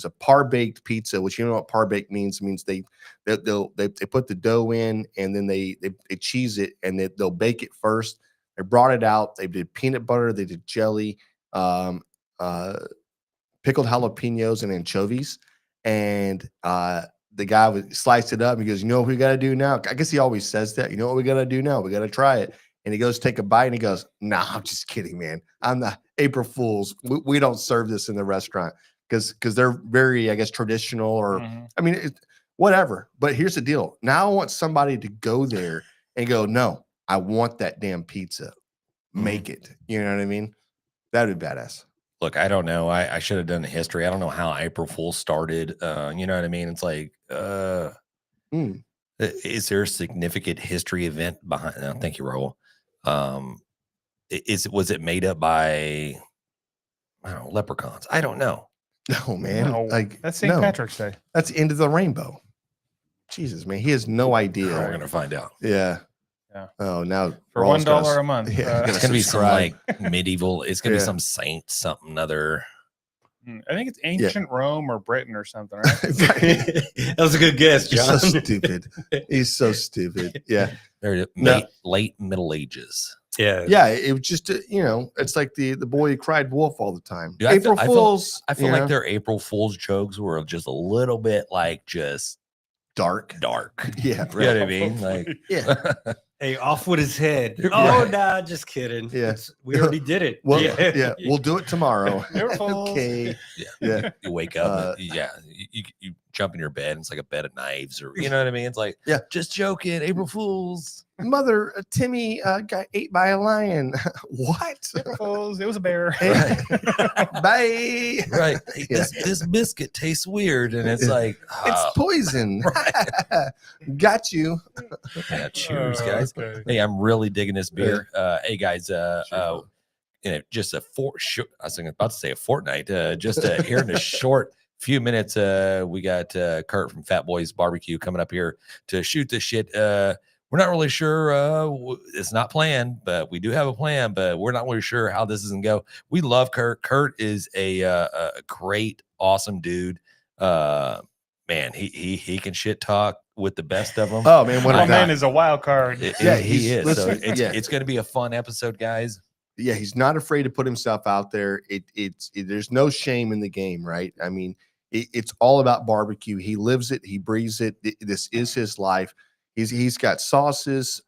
Speaker 1: a par baked pizza, which you know what par baked means. It means they put the dough in and then they cheese it and they'll bake it first. They brought it out. They did peanut butter. They did jelly, pickled jalapenos and anchovies, and the guy would slice it up and he goes, you know what we got to do now? I guess he always says that. You know what we got to do now? We got to try it. And he goes, take a bite and he goes, nah, I'm just kidding, man. I'm the April Fools. We don't serve this in the restaurant because they're very, I guess, traditional or, I mean, whatever. But here's the deal. Now I want somebody to go there and go, no, I want that damn pizza. Make it. You know what I mean? That'd be badass.
Speaker 3: Look, I don't know. I should have done the history. I don't know how April Fool started. You know what I mean? It's like, is there a significant history event behind? Thank you, Raul. Was it made up by, I don't know, leprechauns? I don't know.
Speaker 1: No, man.
Speaker 2: No,
Speaker 1: like
Speaker 2: that's St.
Speaker 1: no.
Speaker 2: Patrick's Day.
Speaker 1: That's the end of the rainbow. Jesus, man. He has no idea.
Speaker 3: We're gonna find out.
Speaker 1: Yeah.
Speaker 2: Yeah.
Speaker 1: Oh, now
Speaker 2: For
Speaker 1: Rawls gotta
Speaker 2: $1 a month.
Speaker 1: yeah,
Speaker 3: It's gonna be some
Speaker 1: subscribe.
Speaker 3: like medieval. It's gonna be
Speaker 1: Yeah.
Speaker 3: some saint, something other.
Speaker 2: I think it's ancient Rome or Britain or something, right?
Speaker 4: That was a good guess,
Speaker 1: He's
Speaker 4: John.
Speaker 1: so stupid. He's so stupid. Yeah.
Speaker 3: They're
Speaker 1: No.
Speaker 3: late Middle Ages.
Speaker 4: Yeah.
Speaker 1: Yeah. It was just, it's like the boy who cried wolf all the time.
Speaker 3: Dude,
Speaker 1: April Fools.
Speaker 3: I feel like their April Fool's jokes were just a little bit like just
Speaker 1: dark.
Speaker 3: dark.
Speaker 1: Yeah.
Speaker 3: You know what I mean? Like,
Speaker 1: Yeah.
Speaker 4: Hey, off with his head.
Speaker 3: Right.
Speaker 4: Oh, nah, just kidding.
Speaker 1: Yeah.
Speaker 4: We already did it.
Speaker 1: Well, yeah. We'll do it tomorrow.
Speaker 2: April Fools.
Speaker 1: Okay.
Speaker 3: yeah.
Speaker 1: Yeah.
Speaker 3: You wake up, you jump in your bed, and it's like a bed of knives, or you know what I mean? It's like,
Speaker 1: Yeah.
Speaker 3: just joking, April Fools.
Speaker 1: Mother, Timmy got ate by a lion. What?
Speaker 2: April Fools. It was a bear.
Speaker 1: Bye.
Speaker 3: Right. Hey,
Speaker 1: Yeah.
Speaker 3: this biscuit tastes weird, and it's like,
Speaker 1: It's poison. Got you.
Speaker 3: yeah, cheers, guys.
Speaker 2: Okay.
Speaker 3: Hey, I'm really digging this beer. Hey guys,
Speaker 1: Cheers.
Speaker 3: just I was about to say a fortnight. Just here in a short few minutes, we got Kurt from Fat Boys Barbecue coming up here to shoot this shit. We're not really sure. It's not planned, but we do have a plan. But we're not really sure how this is gonna go. We love Kurt. Kurt is a great, awesome dude. Man, he can shit talk with the best of them.
Speaker 1: Oh man, what
Speaker 2: My
Speaker 1: a
Speaker 2: man
Speaker 1: guy.
Speaker 2: is a wild card.
Speaker 1: Yeah,
Speaker 3: he is. So
Speaker 1: listen,
Speaker 3: it's going to be a fun episode, guys.
Speaker 1: Yeah, he's not afraid to put himself out there. There's no shame in the game, right? I mean, it's all about barbecue. He lives it. He breathes it. This is his life. He's got sauces.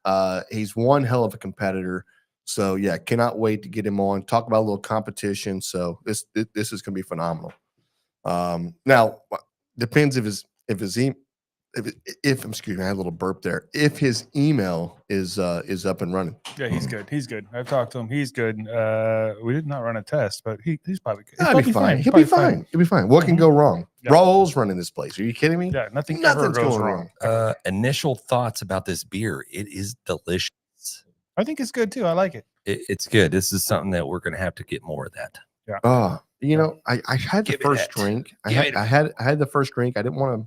Speaker 1: He's one hell of a competitor. So yeah, cannot wait to get him on. Talk about a little competition. So this is going to be phenomenal. Now depends if excuse me, I had a little burp there. If his email is up and running.
Speaker 2: Yeah, he's good. He's good. I've talked to him. He's good. We did not run a test, but he's probably good.
Speaker 1: He'll be fine. He'll be fine. He'll be fine. What can go wrong?
Speaker 2: Yeah.
Speaker 1: Raul's running this place. Are you kidding me?
Speaker 2: Yeah, nothing ever
Speaker 1: Nothing's
Speaker 2: goes
Speaker 1: going
Speaker 2: wrong.
Speaker 1: wrong.
Speaker 3: Initial thoughts about this beer. It is delicious.
Speaker 2: I think it's good too. I like it.
Speaker 3: It's good. This is something that we're going to have to get more of that.
Speaker 1: I had the
Speaker 3: Give me
Speaker 1: first
Speaker 3: that.
Speaker 1: drink. I
Speaker 3: Give
Speaker 1: had the first drink. I didn't want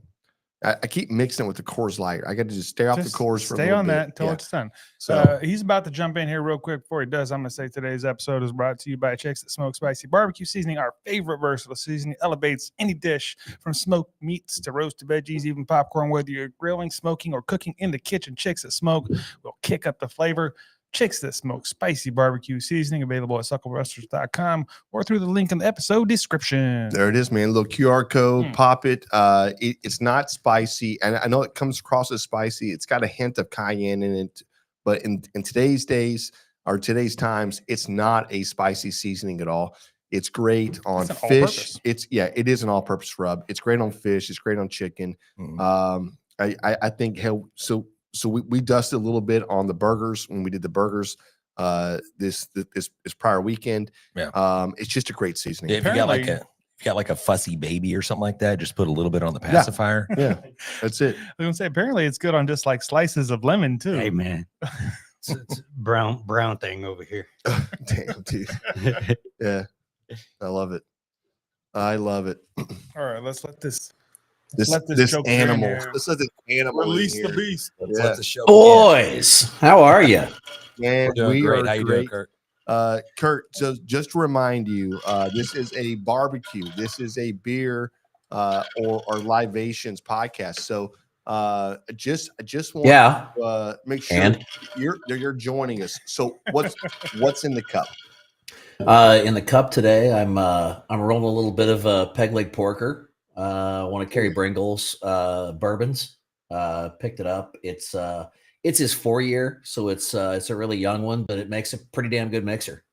Speaker 1: I keep mixing it with the Coors Light. I got to just stay off the
Speaker 2: Just
Speaker 1: Coors for a
Speaker 2: stay
Speaker 1: little
Speaker 2: on
Speaker 1: bit.
Speaker 2: that until
Speaker 1: Yeah.
Speaker 2: it's done.
Speaker 1: So
Speaker 2: He's about to jump in here real quick. Before he does, I'm going to say today's episode is brought to you by Chicks That Smoke Spicy Barbecue Seasoning. Our favorite versatile seasoning elevates any dish from smoked meats to roasted veggies, even popcorn. Whether you're grilling, smoking, or cooking in the kitchen, Chicks That Smoke will kick up the flavor. Chicks That Smoke Spicy Barbecue Seasoning, available at sucklerusters.com or through the link in the episode description.
Speaker 1: there it is, man. Little QR code, pop it. It's not spicy, and I know it comes across as spicy. It's got a hint of cayenne in it, but in today's days or today's times, it's not a spicy seasoning at all. It's great on
Speaker 2: an
Speaker 1: fish.
Speaker 2: all-purpose.
Speaker 1: It is an all-purpose rub. It's great on fish. It's great on chicken. I think so we dusted a little bit on the burgers when we did the burgers this prior weekend.
Speaker 3: Yeah.
Speaker 1: It's just a great seasoning.
Speaker 3: If you got like a fussy baby or something like that, just put a little bit on the
Speaker 1: Yeah.
Speaker 3: pacifier.
Speaker 1: Yeah, that's it.
Speaker 2: I was going to say, apparently it's good on just like slices of lemon too.
Speaker 4: Hey man, it's a brown thing over here.
Speaker 1: Damn, dude. Yeah, I love it. I love it.
Speaker 2: All right, let's let this
Speaker 1: This
Speaker 2: joke
Speaker 1: animal.
Speaker 2: in here.
Speaker 1: Let's let this animal in
Speaker 2: release the
Speaker 1: here.
Speaker 2: beast.
Speaker 3: Let's
Speaker 1: Yeah.
Speaker 3: let the show begin.
Speaker 5: Boys, how are you?
Speaker 1: Man,
Speaker 3: We're doing
Speaker 1: we
Speaker 3: great.
Speaker 1: are
Speaker 3: How you
Speaker 1: great.
Speaker 3: doing, Kirk?
Speaker 1: Kurt, so just to remind you, this is a barbecue. This is a beer or libations podcast. So I just want to make sure
Speaker 5: And
Speaker 1: you're joining us. So what's in the cup?
Speaker 5: in the cup today, I'm rolling a little bit of peg leg porker. Want to carry Bringles bourbons. Picked it up. It's his 4-year, so it's a really young one, but it makes a pretty damn good mixer.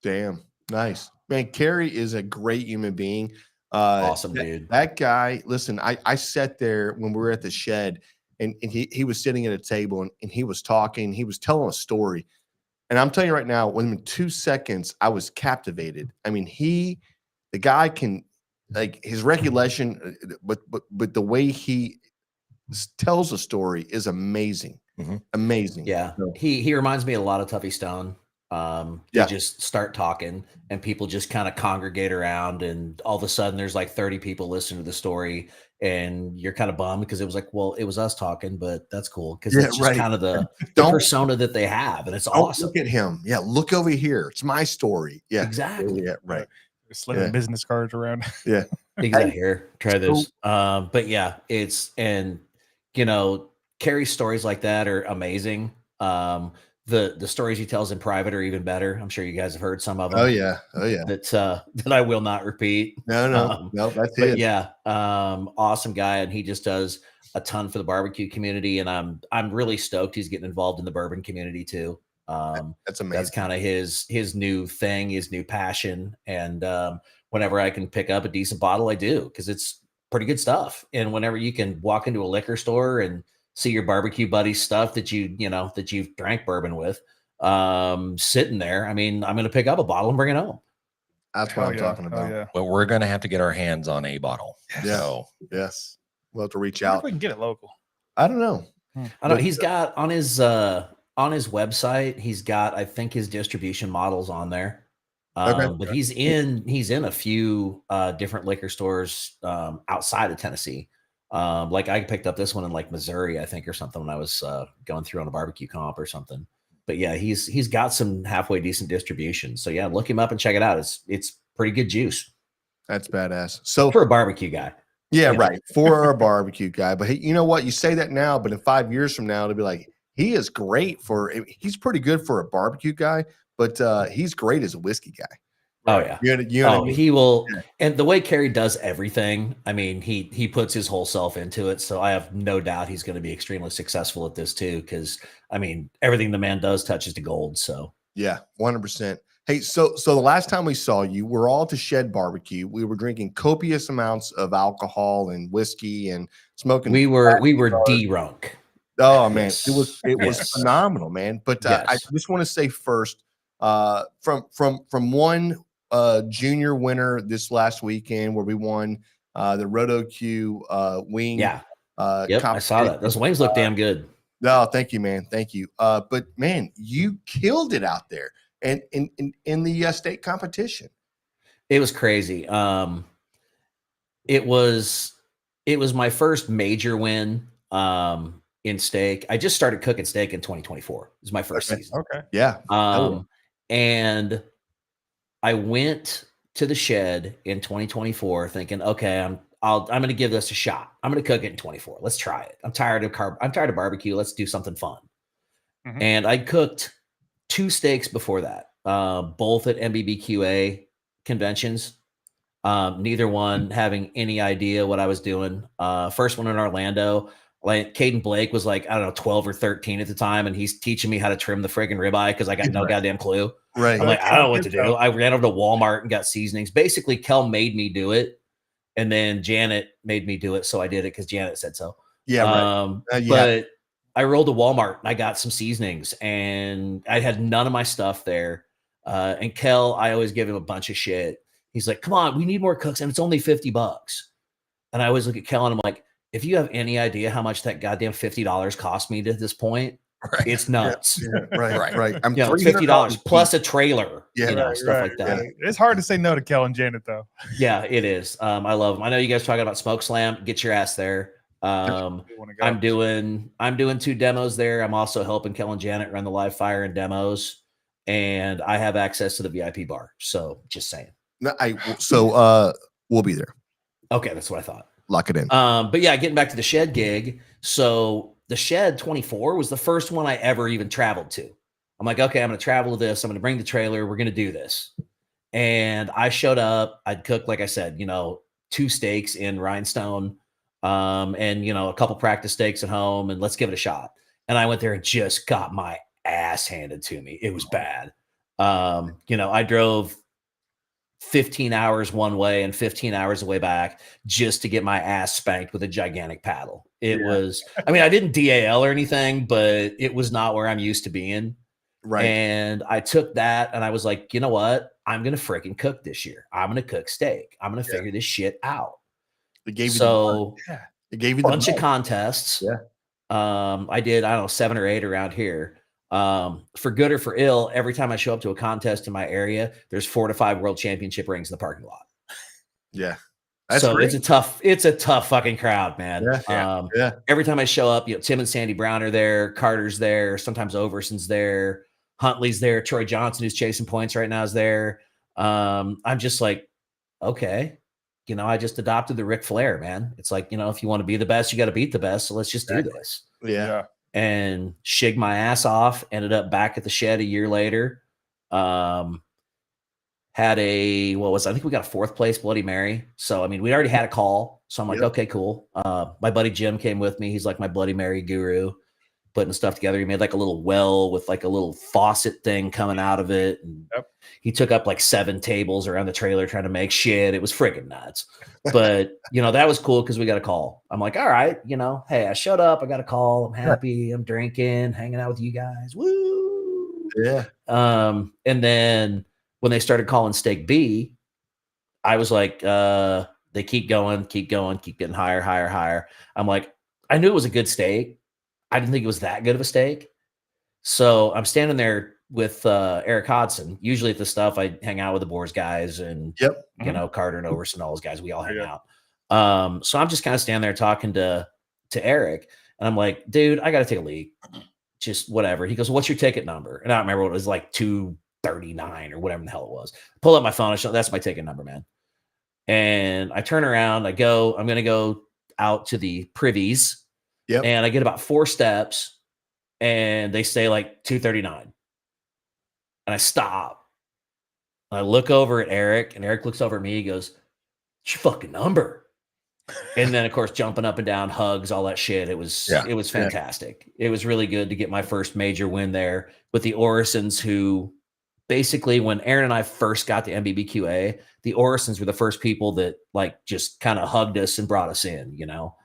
Speaker 1: Damn, nice, man. Kerry is a great human being.
Speaker 5: Awesome dude.
Speaker 1: That guy. Listen, I sat there when we were at the shed, and he was sitting at a table and he was talking. He was telling a story, and I'm telling you right now, within 2 seconds, I was captivated. I mean, the guy can, like, his recollection, but the way he tells a story is amazing. Amazing.
Speaker 5: Yeah,
Speaker 1: So,
Speaker 5: he reminds me a lot of Tuffy Stone. You just start talking and people just kind of congregate around, and all of a sudden there's like 30 people listening to the story, and you're kind of bummed because it was like, well, it was us talking, but that's cool because it's just kind of the persona that they have, and it's awesome.
Speaker 1: Look at him. Yeah, look over here. It's my story. Yeah,
Speaker 5: Exactly.
Speaker 1: Yeah, right.
Speaker 2: Slinging business cards around.
Speaker 1: Yeah.
Speaker 5: Exactly. Here, try this. But yeah, Kerry's stories like that are amazing. The stories he tells in private are even better. I'm sure you guys have heard some of them.
Speaker 1: Oh yeah.
Speaker 5: That I will not repeat.
Speaker 1: No, that's
Speaker 5: But
Speaker 1: it.
Speaker 5: yeah, awesome guy, and he just does a ton for the barbecue community, and I'm really stoked he's getting involved in the bourbon community too.
Speaker 1: That's amazing.
Speaker 5: That's kind of his new thing, his new passion, and whenever I can pick up a decent bottle, I do, because it's pretty good stuff. And whenever you can walk into a liquor store and see your barbecue buddy's stuff that you've drank bourbon with sitting there, I mean, I'm going to pick up a bottle and bring it home.
Speaker 1: That's what I'm talking about.
Speaker 2: Yeah.
Speaker 3: But we're going to have to get our hands on a bottle.
Speaker 1: Yeah.
Speaker 3: So,
Speaker 1: Yes. We'll have to reach
Speaker 2: I wonder
Speaker 1: out.
Speaker 2: if we can get it local.
Speaker 1: I don't know.
Speaker 5: I know he's got on his website, he's got, I think, his distribution models on there. But he's in a few different liquor stores outside of Tennessee. Like I picked up this one in like Missouri, I think, or something, when I was going through on a barbecue comp or something. But yeah, he's got some halfway decent distribution. So yeah, look him up and check it out. It's pretty good juice.
Speaker 1: That's badass. So
Speaker 5: For a barbecue guy.
Speaker 1: yeah,
Speaker 5: Yeah.
Speaker 1: right. For a barbecue guy. But hey, you know what? You say that now, but in 5 years from now, it'll be like, he's pretty good for a barbecue guy, but he's great as a whiskey guy.
Speaker 5: Oh yeah.
Speaker 1: You know what I mean?
Speaker 5: He will.
Speaker 1: Yeah.
Speaker 5: And the way Kerry does everything, I mean, he puts his whole self into it. So I have no doubt he's going to be extremely successful at this too. Because I mean, everything the man does touches to gold. So
Speaker 1: Yeah, 100%. Hey, so the last time we saw you, we're all to Shed Barbecue. We were drinking copious amounts of alcohol and whiskey and smoking.
Speaker 5: we were drunk.
Speaker 1: Oh man,
Speaker 5: Yes.
Speaker 1: it was
Speaker 5: Yes.
Speaker 1: phenomenal, man. But I
Speaker 5: Yes.
Speaker 1: just want to say first, from one junior winner this last weekend where we won the Roto Q wing.
Speaker 5: Yeah. Yep. I saw that. Those wings look damn good.
Speaker 1: No, thank you, man. Thank you. But man, you killed it out there and in the state competition.
Speaker 5: It was crazy. It was it was my first major win in steak. I just started cooking steak in 2024. It was my first season.
Speaker 2: Okay.
Speaker 1: Yeah.
Speaker 5: And I went to the Shed in 2024 thinking, okay, I'm going to give this a shot. I'm going to cook it in 24. Let's try it. I'm tired of barbecue. Let's do something fun.
Speaker 2: Mhm.
Speaker 5: And I cooked 2 steaks before that, both at MBBQA conventions. Neither one having any idea what I was doing. First one in Orlando, like Caden Blake was like, I don't know, 12 or 13 at the time. And he's teaching me how to trim the friggin' ribeye because I got no goddamn clue.
Speaker 1: Right.
Speaker 5: I'm like, I don't know what to do. I ran over to Walmart and got seasonings. Basically, Kel made me do it. And then Janet made me do it. So I did it because Janet said so.
Speaker 1: Yeah. Right.
Speaker 5: But I rolled to Walmart and I got some seasonings and I had none of my stuff there. And Kel, I always give him a bunch of shit. He's like, come on, we need more cooks. And it's only $50. And I always look at Kel and I'm like, if you have any idea how much that goddamn $50 cost me to this point, it's nuts.
Speaker 1: Right. I'm
Speaker 5: $50 plus a trailer, stuff like that.
Speaker 2: Right. It's hard to say no to Kel and Janet though.
Speaker 5: Yeah, it is. I love them. I know you guys talking about Smoke Slam. Get your ass there. I'm doing 2 demos there. I'm also helping Kel and Janet run the live fire and demos, and I have access to the VIP bar. So just saying.
Speaker 1: No, we'll be there.
Speaker 5: Okay, that's what I thought.
Speaker 1: Lock it in.
Speaker 5: But yeah, getting back to the Shed gig. So the Shed 24 was the first one I ever even traveled to. I'm like, okay, I'm going to travel to this. I'm going to bring the trailer. We're going to do this. And I showed up. I'd cook, like I said, 2 steaks in Rhinestone, and a couple practice steaks at home, and let's give it a shot. And I went there and just got my ass handed to me. It was bad. I drove 15 hours one way and 15 hours the way back just to get my ass spanked with a gigantic paddle. It was, I didn't DAL or anything, but it was not where I'm used to being.
Speaker 1: Right.
Speaker 5: And I took that and I was like, you know what? I'm going to freaking cook this year. I'm going to cook steak. I'm going to figure this shit out.
Speaker 1: It gave you
Speaker 5: it gave you a bunch of contests.
Speaker 1: Yeah.
Speaker 5: I did, 7 or 8 around here. For good or for ill, every time I show up to a contest in my area, there's 4 to 5 world championship rings in the parking lot.
Speaker 1: Yeah.
Speaker 5: So great. It's a tough fucking crowd, man.
Speaker 1: Yeah.
Speaker 5: Every time I show up, Tim and Sandy Brown are there, Carter's there, sometimes Overson's there, Huntley's there, Troy Johnson, who's chasing points right now, is there. I'm just like, okay, I just adopted the Ric Flair, man. It's like, if you want to be the best, you got to beat the best. So let's just do this.
Speaker 1: Yeah.
Speaker 5: And shig my ass off. Ended up back at the Shed a year later. Had I think we got a 4th place Bloody Mary. So, we already had a call. So I'm like, okay, cool. My buddy Jim came with me. He's like my Bloody Mary guru, putting stuff together. He made like a little well with like a little faucet thing coming out of it. And he took up like 7 tables around the trailer trying to make shit. It was freaking nuts. But, that was cool because we got a call. I'm like, all right, hey, I showed up. I got a call. I'm happy. I'm drinking, hanging out with you guys. Woo.
Speaker 1: Yeah.
Speaker 5: And then when they started calling steak B, I was like, they keep going, keep getting higher. I'm like, I knew it was a good steak. I didn't think it was that good of a steak. So I'm standing there with Eric Hodson. Usually at the stuff, I hang out with the Boars guys and, Carter and Overson, all those guys, we all hang out. So I'm just kind of standing there talking to Eric. And I'm like, dude, I got to take a leak. Just whatever. He goes, what's your ticket number? And I don't remember what it was, like 239 or whatever the hell it was. Pull up my phone. That's my ticket number, man. And I turn around. I'm going to go out to the privies.
Speaker 1: Yep.
Speaker 5: And I get about 4 steps and they say like 239. And I stop. And I look over at Eric and Eric looks over at me. He goes, "What's your fucking number?" And then of course, jumping up and down, hugs, all that shit. It was fantastic. It was really good to get my first major win there with the Orisons, who basically, when Aaron and I first got to MBBQA, the Orisons were the first people that like just kind of hugged us and brought us in,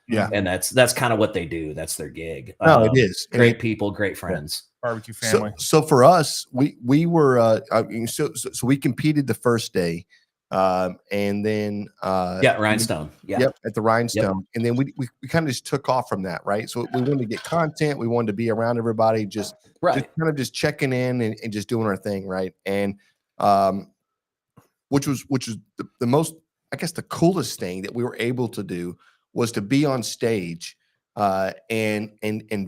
Speaker 1: Yeah.
Speaker 5: And that's kind of what they do. That's their gig.
Speaker 1: No, it is.
Speaker 5: Great people, great friends.
Speaker 2: Barbecue family.
Speaker 1: So for us, we were so we competed the first day, and then
Speaker 5: Rhinestone.
Speaker 1: Yep, at the Rhinestone, and then we kind of just took off from that, right? So we wanted to get content, we wanted to be around everybody, just kind of just checking in and just doing our thing, right? And which was the most, I guess, the coolest thing that we were able to do was to be on stage and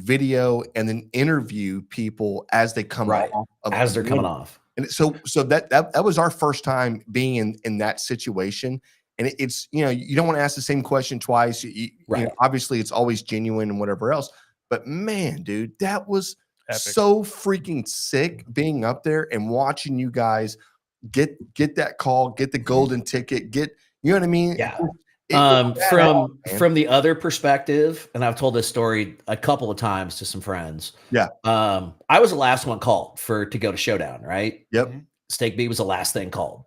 Speaker 1: video and then interview people as they come
Speaker 5: Right.
Speaker 1: off
Speaker 5: As they're coming
Speaker 1: the
Speaker 5: off.
Speaker 1: and so that was our first time being in that situation. And it's, you know, you don't want to ask the same question twice. You know, obviously it's always genuine and whatever else. But man, dude, that was
Speaker 2: Epic.
Speaker 1: so freaking sick being up there and watching you guys get that call, get the golden ticket, you know what I mean?
Speaker 5: Yeah.
Speaker 1: From
Speaker 5: From the other perspective, and I've told this story a couple of times to some friends.
Speaker 1: Yeah.
Speaker 5: I was the last one called to go to Showdown, right?
Speaker 1: Yep.
Speaker 5: Steak B was the last thing called.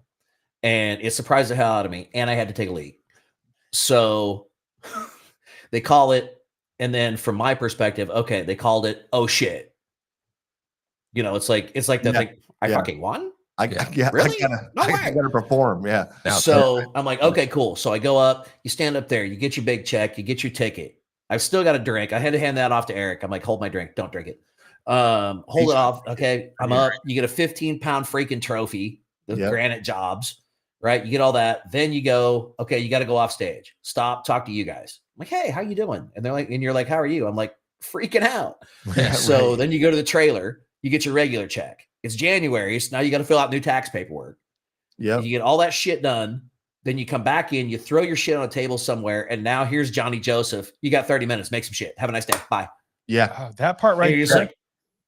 Speaker 5: And it surprised the hell out of me. And I had to take a leak. So they call it. And then from my perspective, okay, they called it. Oh shit. You know, it's like the thing. I fucking won.
Speaker 1: Really? I gotta perform. Yeah.
Speaker 5: So I'm like, okay, cool. So I go up, you stand up there, you get your big check, you get your ticket. I've still got a drink. I had to hand that off to Eric. I'm like, hold my drink, don't drink it. Hold it off. Okay. I'm up. You get a 15-pound freaking trophy, the granite jobs, right? You get all that. Then you go, okay, you got to go off stage. Stop, talk to you guys. I'm like, hey, how you doing? And they're like, and you're like, how are you? I'm like, freaking out. So then you go to the trailer, you get your regular check. It's January, so now you got to fill out new tax paperwork. Yeah, you get all that shit done. Then you come back in, you throw your shit on a table somewhere, and now here's Johnny Joseph. You got 30 minutes, make some shit. Have a nice day. Bye.
Speaker 1: Yeah,
Speaker 2: that part right
Speaker 5: there
Speaker 2: like,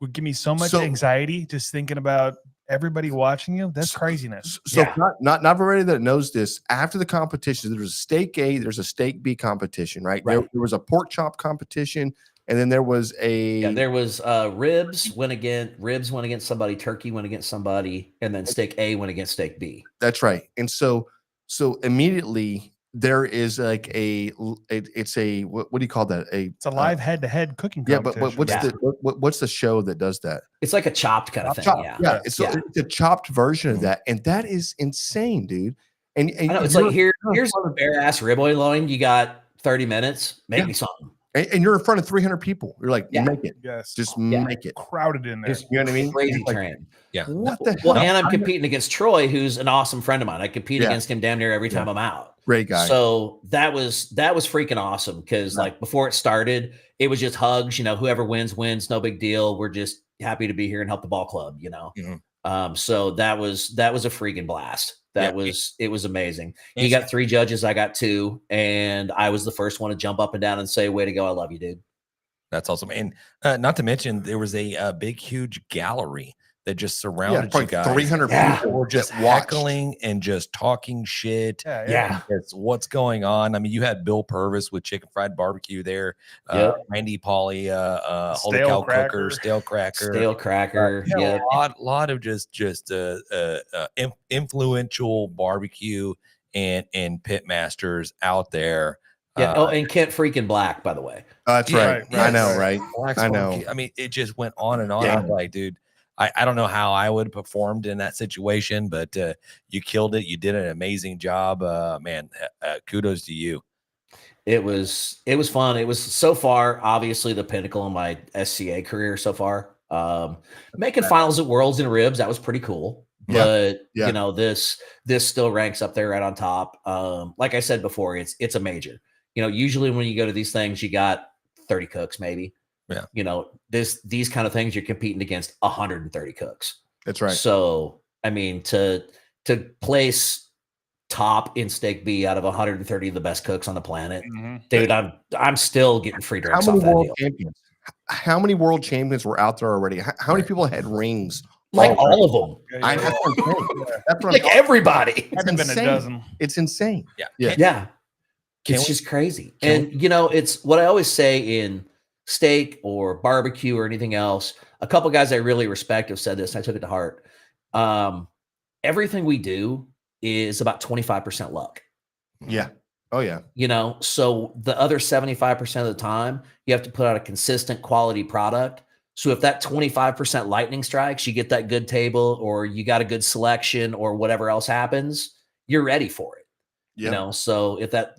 Speaker 2: would give me so much anxiety just thinking about everybody watching you. That's craziness.
Speaker 1: So not everybody that knows this. After the competition, there's a steak A, there's a steak B competition, right? There was a pork chop competition. And then there was ribs went against somebody, turkey went against somebody, and then steak A went against steak B. That's right. And so immediately there is like it's a what do you call that?
Speaker 2: It's a live head-to-head cooking
Speaker 1: competition.
Speaker 2: Yeah,
Speaker 1: but what's the show that does that?
Speaker 5: It's like a chopped kind of thing.
Speaker 1: Yeah. It's a chopped version of that, and that is insane, dude. And
Speaker 5: I know, it's like here's a bare ass ribeye loin. You got 30 minutes. Make me something.
Speaker 1: And you're in front of 300 people. You're like, make it.
Speaker 2: Yes.
Speaker 1: Just make it.
Speaker 2: Crowded in there.
Speaker 1: You know what I mean?
Speaker 5: Crazy train.
Speaker 3: Yeah.
Speaker 1: What the hell?
Speaker 5: Well, and I'm competing against Troy, who's an awesome friend of mine. I compete against him damn near every time I'm out.
Speaker 1: Great guy.
Speaker 5: So that was freaking awesome because like before it started, it was just hugs. You know, whoever wins, no big deal. We're just happy to be here and help the ball club. You know. Mm-hmm. So that was a freaking blast. It was amazing. He got 3 judges, I got 2, and I was the first one to jump up and down and say, "Way to go, I love you, dude."
Speaker 3: That's awesome. And not to mention, there was a big, huge gallery that just surrounded you guys.
Speaker 1: 300 people
Speaker 3: were just heckling and just talking shit. It's what's going on. I mean, you had Bill Purvis with Chicken Fried Barbecue there. Randy Pauly, Holy Cow Cooker, Stale Cracker.
Speaker 5: Yeah,
Speaker 3: a lot of just influential barbecue and pit masters out there.
Speaker 5: Yeah. And Kent freaking Black, by the way.
Speaker 1: That's right. I know, right? I know.
Speaker 3: I mean, it just went on and on. I'm like, dude, I don't know how I would have performed in that situation, but you killed it. You did an amazing job, man. Kudos to you.
Speaker 5: It was fun. It was so far, obviously, the pinnacle of my SCA career so far. Making finals at Worlds in ribs, that was pretty cool. But you know, this still ranks up there right on top. Like I said before, it's a major. You know, usually when you go to these things, you got 30 cooks, maybe.
Speaker 3: Yeah.
Speaker 5: You know, these kind of things, you're competing against 130 cooks.
Speaker 1: That's right.
Speaker 5: So, I mean, to place top in steak B out of 130 of the best cooks on the planet, dude, I'm still getting free drinks off that deal.
Speaker 1: Champions? How many world champions were out there already? How many people had rings?
Speaker 5: Like all of them.
Speaker 1: That's
Speaker 5: like everybody.
Speaker 2: Hasn't been a dozen.
Speaker 1: It's insane.
Speaker 5: Yeah. It's just crazy. And you know, it's what I always say in steak or barbecue or anything else. A couple guys I really respect have said this, and I took it to heart. Everything we do is about 25% luck.
Speaker 1: Yeah. Oh yeah.
Speaker 5: You know, so the other 75% of the time, you have to put out a consistent quality product. So if that 25% lightning strikes, you get that good table or you got a good selection or whatever else happens, you're ready for it. You know, so if that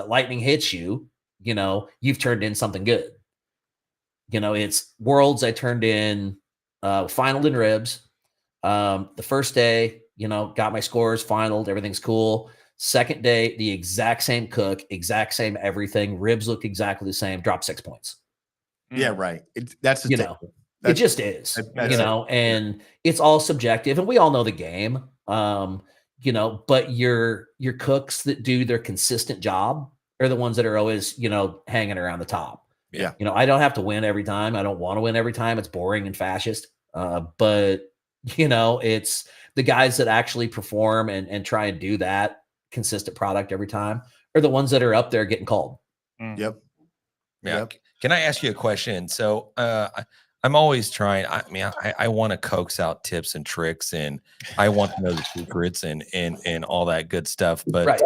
Speaker 5: lightning hits you, you know, you've turned in something good. You know, it's Worlds. I turned in finaled in ribs. The first day, you know, got my scores, finaled, everything's cool. Second day, the exact same cook, exact same everything. Ribs look exactly the same. Drop 6 points.
Speaker 1: Yeah, right. That's the
Speaker 5: You
Speaker 1: thing.
Speaker 5: know, it
Speaker 1: That's-
Speaker 5: just is.
Speaker 1: that's
Speaker 5: You
Speaker 1: it.
Speaker 5: know, and it's all subjective, and we all know the game. You know, but your cooks that do their consistent job are the ones that are always, you know, hanging around the top.
Speaker 1: Yeah.
Speaker 5: You know, I don't have to win every time. I don't want to win every time. It's boring and fascist. But you know, it's the guys that actually perform and try and do that consistent product every time are the ones that are up there getting called.
Speaker 1: Yep.
Speaker 3: Yeah.
Speaker 1: Yep.
Speaker 3: Can I ask you a question? So I'm always trying. I mean, I want to coax out tips and tricks, and I want to know the secrets and all that good stuff. But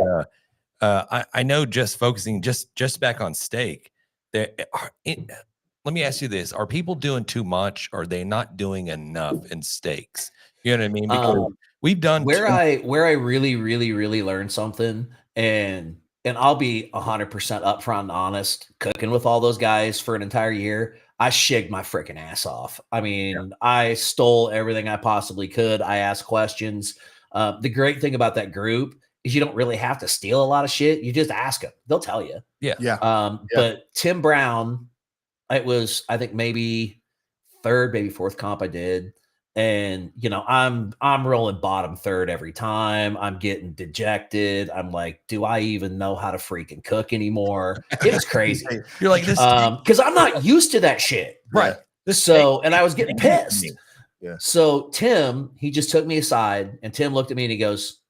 Speaker 5: Right.
Speaker 3: I know just focusing just back on steak. Let me ask you this: are people doing too much? Or are they not doing enough in steaks? You know what I mean? Because we've done
Speaker 5: where I really learned something, and I'll be 100% upfront and honest. Cooking with all those guys for an entire year, I shigged my freaking ass off. I mean, I stole everything I possibly could. I asked questions. The great thing about that group is you don't really have to steal a lot of shit. You just ask them; they'll tell you.
Speaker 1: Yeah.
Speaker 5: But Tim Brown, it was, I think, maybe third, maybe fourth comp I did. And you know, I'm rolling bottom third every time. I'm getting dejected. I'm like, do I even know how to freaking cook anymore? It was crazy.
Speaker 3: You're like this,
Speaker 5: because I'm not used to that shit.
Speaker 3: right?
Speaker 5: So, and I was getting pissed.
Speaker 1: Yeah.
Speaker 5: So Tim, he just took me aside, and Tim looked at me and he goes,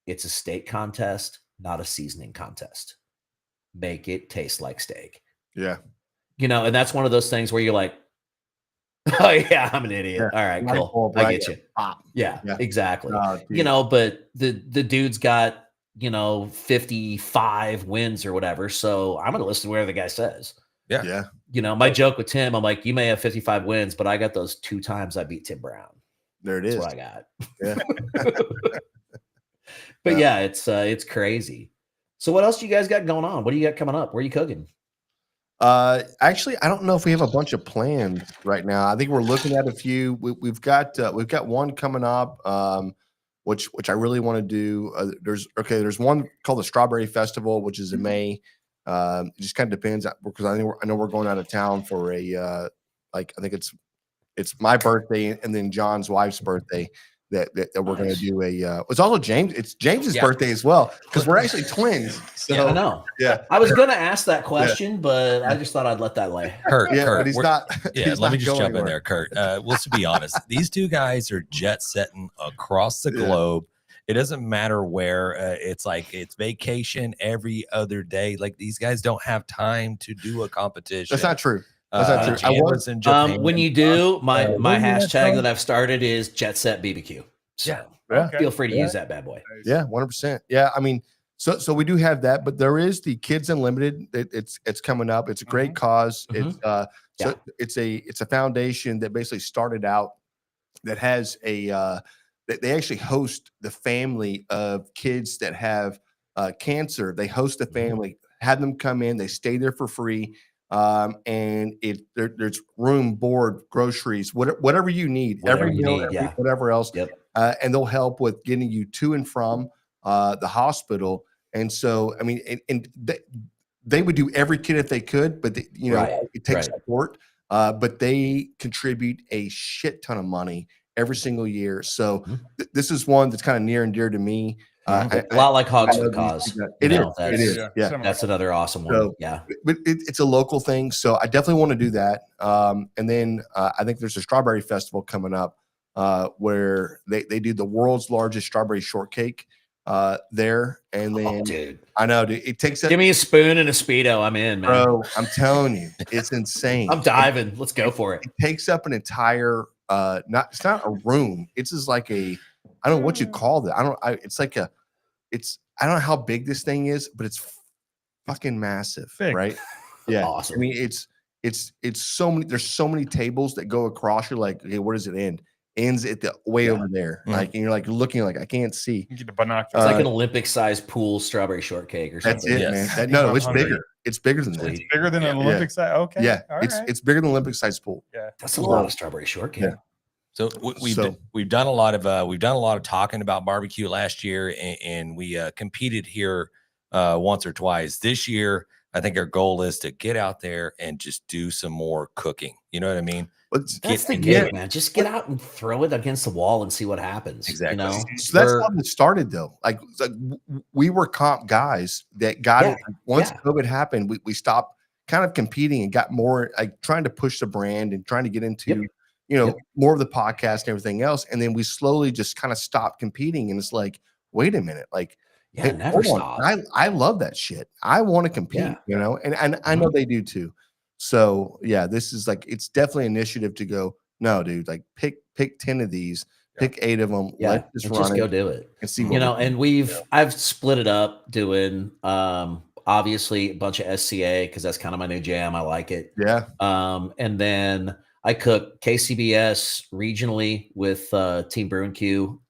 Speaker 5: "It's a steak contest, not a seasoning contest. Make it taste like steak."
Speaker 1: Yeah.
Speaker 5: You know, and that's one of those things where you're like, "Oh yeah, I'm an idiot."
Speaker 1: Yeah.
Speaker 5: All right,
Speaker 1: Light
Speaker 5: cool.
Speaker 1: bulb,
Speaker 5: I
Speaker 1: right?
Speaker 5: get you.
Speaker 1: Pop.
Speaker 5: Yeah,
Speaker 1: Yeah.
Speaker 5: exactly.
Speaker 1: Oh,
Speaker 5: You
Speaker 1: dude.
Speaker 5: know, but the dude's got, you know, 55 wins or whatever. So I'm gonna listen to whatever the guy says.
Speaker 1: Yeah.
Speaker 5: You know, my joke with Tim, I'm like, you may have 55 wins, but I got those 2 times I beat Tim Brown.
Speaker 1: There it
Speaker 5: That's
Speaker 1: is.
Speaker 5: what I got.
Speaker 1: Yeah.
Speaker 5: But yeah, it's crazy. So what else do you guys got going on? What do you got coming up? Where are you cooking?
Speaker 1: Actually, I don't know if we have a bunch of plans right now. I think we're looking at a few. We've got one coming up, which I really want to do. There's one called the Strawberry Festival, which is in May. It just kind of depends because I know we're going out of town for a like I think it's my birthday and then John's wife's birthday that we're going to do a. It's also James's birthday as well because we're actually twins. So
Speaker 5: Yeah, I know.
Speaker 1: yeah.
Speaker 5: I was gonna ask that question, but I just thought I'd let that lay.
Speaker 3: Kurt.
Speaker 1: Yeah,
Speaker 3: Kurt,
Speaker 1: but he's
Speaker 3: we're-
Speaker 1: not.
Speaker 3: Yeah,
Speaker 1: he's
Speaker 3: let me
Speaker 1: not
Speaker 3: just
Speaker 1: going
Speaker 3: jump in
Speaker 1: anywhere.
Speaker 3: there, Kurt. Let's be honest. These two guys are jet setting across the
Speaker 1: Yeah.
Speaker 3: globe. It doesn't matter where. It's like it's vacation every other day. Like these guys don't have time to do a competition.
Speaker 1: That's not true. That's not true. I
Speaker 3: Jan
Speaker 1: was
Speaker 3: in Japan.
Speaker 5: When you do, my
Speaker 3: when you have
Speaker 5: hashtag
Speaker 3: fun.
Speaker 5: that I've started is Jet Set BBQ. So
Speaker 3: Yeah.
Speaker 2: Okay.
Speaker 5: feel free to
Speaker 1: Yeah.
Speaker 5: use that bad boy.
Speaker 1: Yeah, 100%. Yeah, I mean, so we do have that, but there is the Kids Unlimited. It's coming up. It's a great cause.
Speaker 5: Mhm.
Speaker 1: It's so it's a foundation that basically started out that has a they actually host the family of kids that have cancer. They host the family, have them come in. They stay there for free, and there's room, board, groceries, whatever you need,
Speaker 5: Whatever
Speaker 1: every
Speaker 5: you
Speaker 1: meal,
Speaker 5: need, yeah.
Speaker 1: whatever else.
Speaker 5: Yep.
Speaker 1: And they'll help with getting you to and from the hospital. And so, I mean, and they would do every kid if they could, but
Speaker 5: Right,
Speaker 1: it takes
Speaker 5: right.
Speaker 1: support. But they contribute a shit ton of money every single year. So this is one that's kind of near and dear to me.
Speaker 5: A lot like Hogs for the
Speaker 1: I know
Speaker 5: Cause.
Speaker 1: It
Speaker 5: You
Speaker 1: is.
Speaker 5: know,
Speaker 1: It
Speaker 5: that's-
Speaker 1: is. Yeah.
Speaker 2: Similar.
Speaker 5: That's another awesome one.
Speaker 1: So-
Speaker 5: Yeah.
Speaker 1: But it's a local thing, so I definitely want to do that. And then I think there's a strawberry festival coming up where they do the world's largest strawberry shortcake there. And
Speaker 5: Oh,
Speaker 1: then
Speaker 5: dude.
Speaker 1: I know, dude, it takes
Speaker 5: Give me a spoon and a Speedo. I'm in, man.
Speaker 1: bro. I'm telling you, it's insane.
Speaker 5: I'm diving. Let's go for it.
Speaker 1: It takes up an entire it's not a room. It's just like I don't know what you call that. I don't know how big this thing is, but it's fucking massive,
Speaker 2: Big.
Speaker 1: right? Yeah.
Speaker 5: Awesome.
Speaker 1: I mean, it's so many. There's so many tables that go across. You're like, okay, where does it end? Ends at the way over there.
Speaker 3: Mhm.
Speaker 1: Like, and you're like looking like I can't see.
Speaker 2: You get the binoculars.
Speaker 5: It's like an Olympic-sized pool strawberry shortcake or
Speaker 1: That's
Speaker 5: something.
Speaker 1: it,
Speaker 3: Yes.
Speaker 1: man. No, it's
Speaker 2: 100.
Speaker 1: bigger. It's bigger than that.
Speaker 5: Sweet.
Speaker 2: It's bigger than an
Speaker 3: Yeah.
Speaker 2: Olympic size. Okay.
Speaker 1: Yeah,
Speaker 2: All
Speaker 1: it's
Speaker 2: right.
Speaker 1: it's bigger than Olympic size pool.
Speaker 5: That's a lot of strawberry shortcake.
Speaker 1: Yeah.
Speaker 3: So we've done a lot of talking about barbecue last year, and we competed here once or twice. This year, I think our goal is to get out there and just do some more cooking. You know what I mean?
Speaker 5: That's the gig, man. Just get out and throw it against the wall and see what happens.
Speaker 3: Exactly.
Speaker 5: You know?
Speaker 1: So that's how it started, though. Like we were comp guys that got it. Once COVID happened, we stopped kind of competing and got more like trying to push the brand and trying to get into more of the podcast and everything else. And then we slowly just kind of stopped competing. And it's like, wait a minute, like,
Speaker 5: hey, never stop.
Speaker 1: I love that shit. I want to compete, you know, and I know they do too. So yeah, this is like, it's definitely an initiative to go, no, dude, like pick 10 of these, pick 8 of them.
Speaker 5: Yeah.
Speaker 1: Let's
Speaker 5: just go do it
Speaker 1: and see,
Speaker 5: you know, and I've split it up doing, obviously a bunch of SCA cause that's kind of my new jam. I like it.
Speaker 1: Yeah.
Speaker 5: And then I cook KCBS regionally with, Team Brew and Q.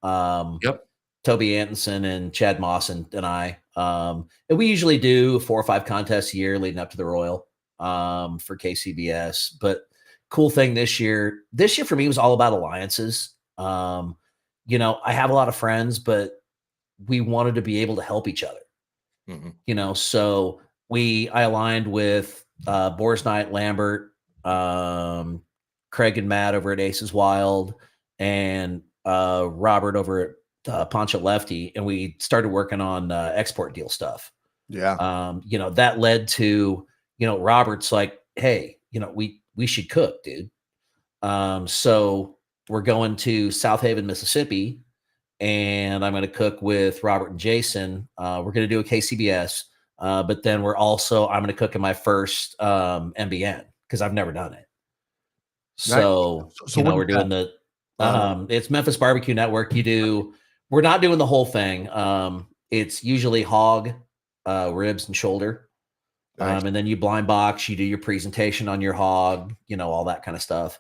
Speaker 5: Toby Anderson and Chad Moss and I, and we usually do 4 or 5 contests a year leading up to the Royal, for KCBS. But cool thing this year for me was all about alliances. You know, I have a lot of friends, but we wanted to be able to help each other, you know, so I aligned with, Boars Knight Lambert, Craig and Matt over at Aces Wild, and, Robert over at, Poncha Lefty, and we started working on, export deal stuff.
Speaker 1: Yeah.
Speaker 5: You know, that led to, you know, Robert's like, hey, you know, we should cook, dude. So we're going to South Haven, Mississippi, and I'm going to cook with Robert and Jason. We're going to do a KCBS, but then I'm going to cook in my first, MBN because I've never done it. So you know, we're doing it's Memphis Barbecue Network. We're not doing the whole thing. It's usually hog, ribs, and shoulder. And then you blind box, you do your presentation on your hog, you know, all that kind of stuff.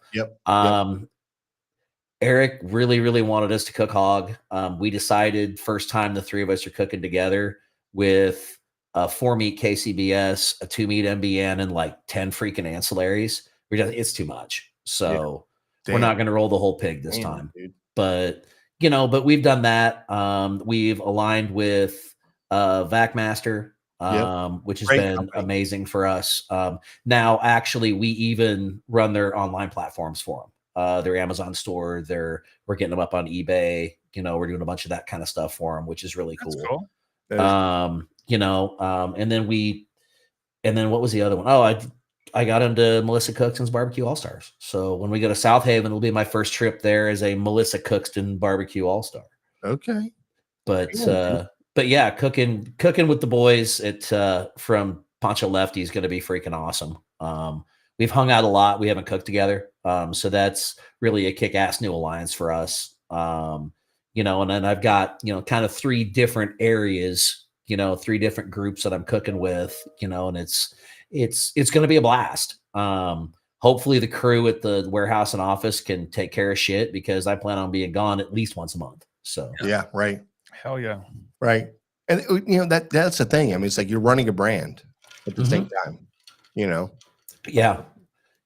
Speaker 5: Eric really, really wanted us to cook hog. We decided first time the 3 of us are cooking together with a 4-meat KCBS, a 2-meat MBN, and like 10 freaking ancillaries. It's too much. So we're not going to roll the whole pig this time, but you know, but we've done that. We've aligned with, VacMaster, which has been amazing for us. Now, actually, we even run their online platforms for them. Their Amazon store. We're getting them up on eBay. You know, we're doing a bunch of that kind of stuff for them, which is really cool. You know, and then what was the other one? Oh, I got into Melissa Cookston's Barbecue All-Stars. So when we go to South Haven, it'll be my first trip there as a Melissa Cookston Barbecue All-Star.
Speaker 1: Okay.
Speaker 5: But yeah, cooking with the boys from Poncha Lefty is going to be freaking awesome. We've hung out a lot. We haven't cooked together. So that's really a kick-ass new alliance for us. You know, and then I've got, you know, kind of 3 different areas, you know, 3 different groups that I'm cooking with, you know, and it's going to be a blast. Hopefully the crew at the warehouse and office can take care of shit because I plan on being gone at least once a month. So
Speaker 1: yeah, right.
Speaker 2: Hell yeah.
Speaker 1: Right. And you know, that's the thing. I mean, it's like you're running a brand at the same time, you know?
Speaker 5: Yeah.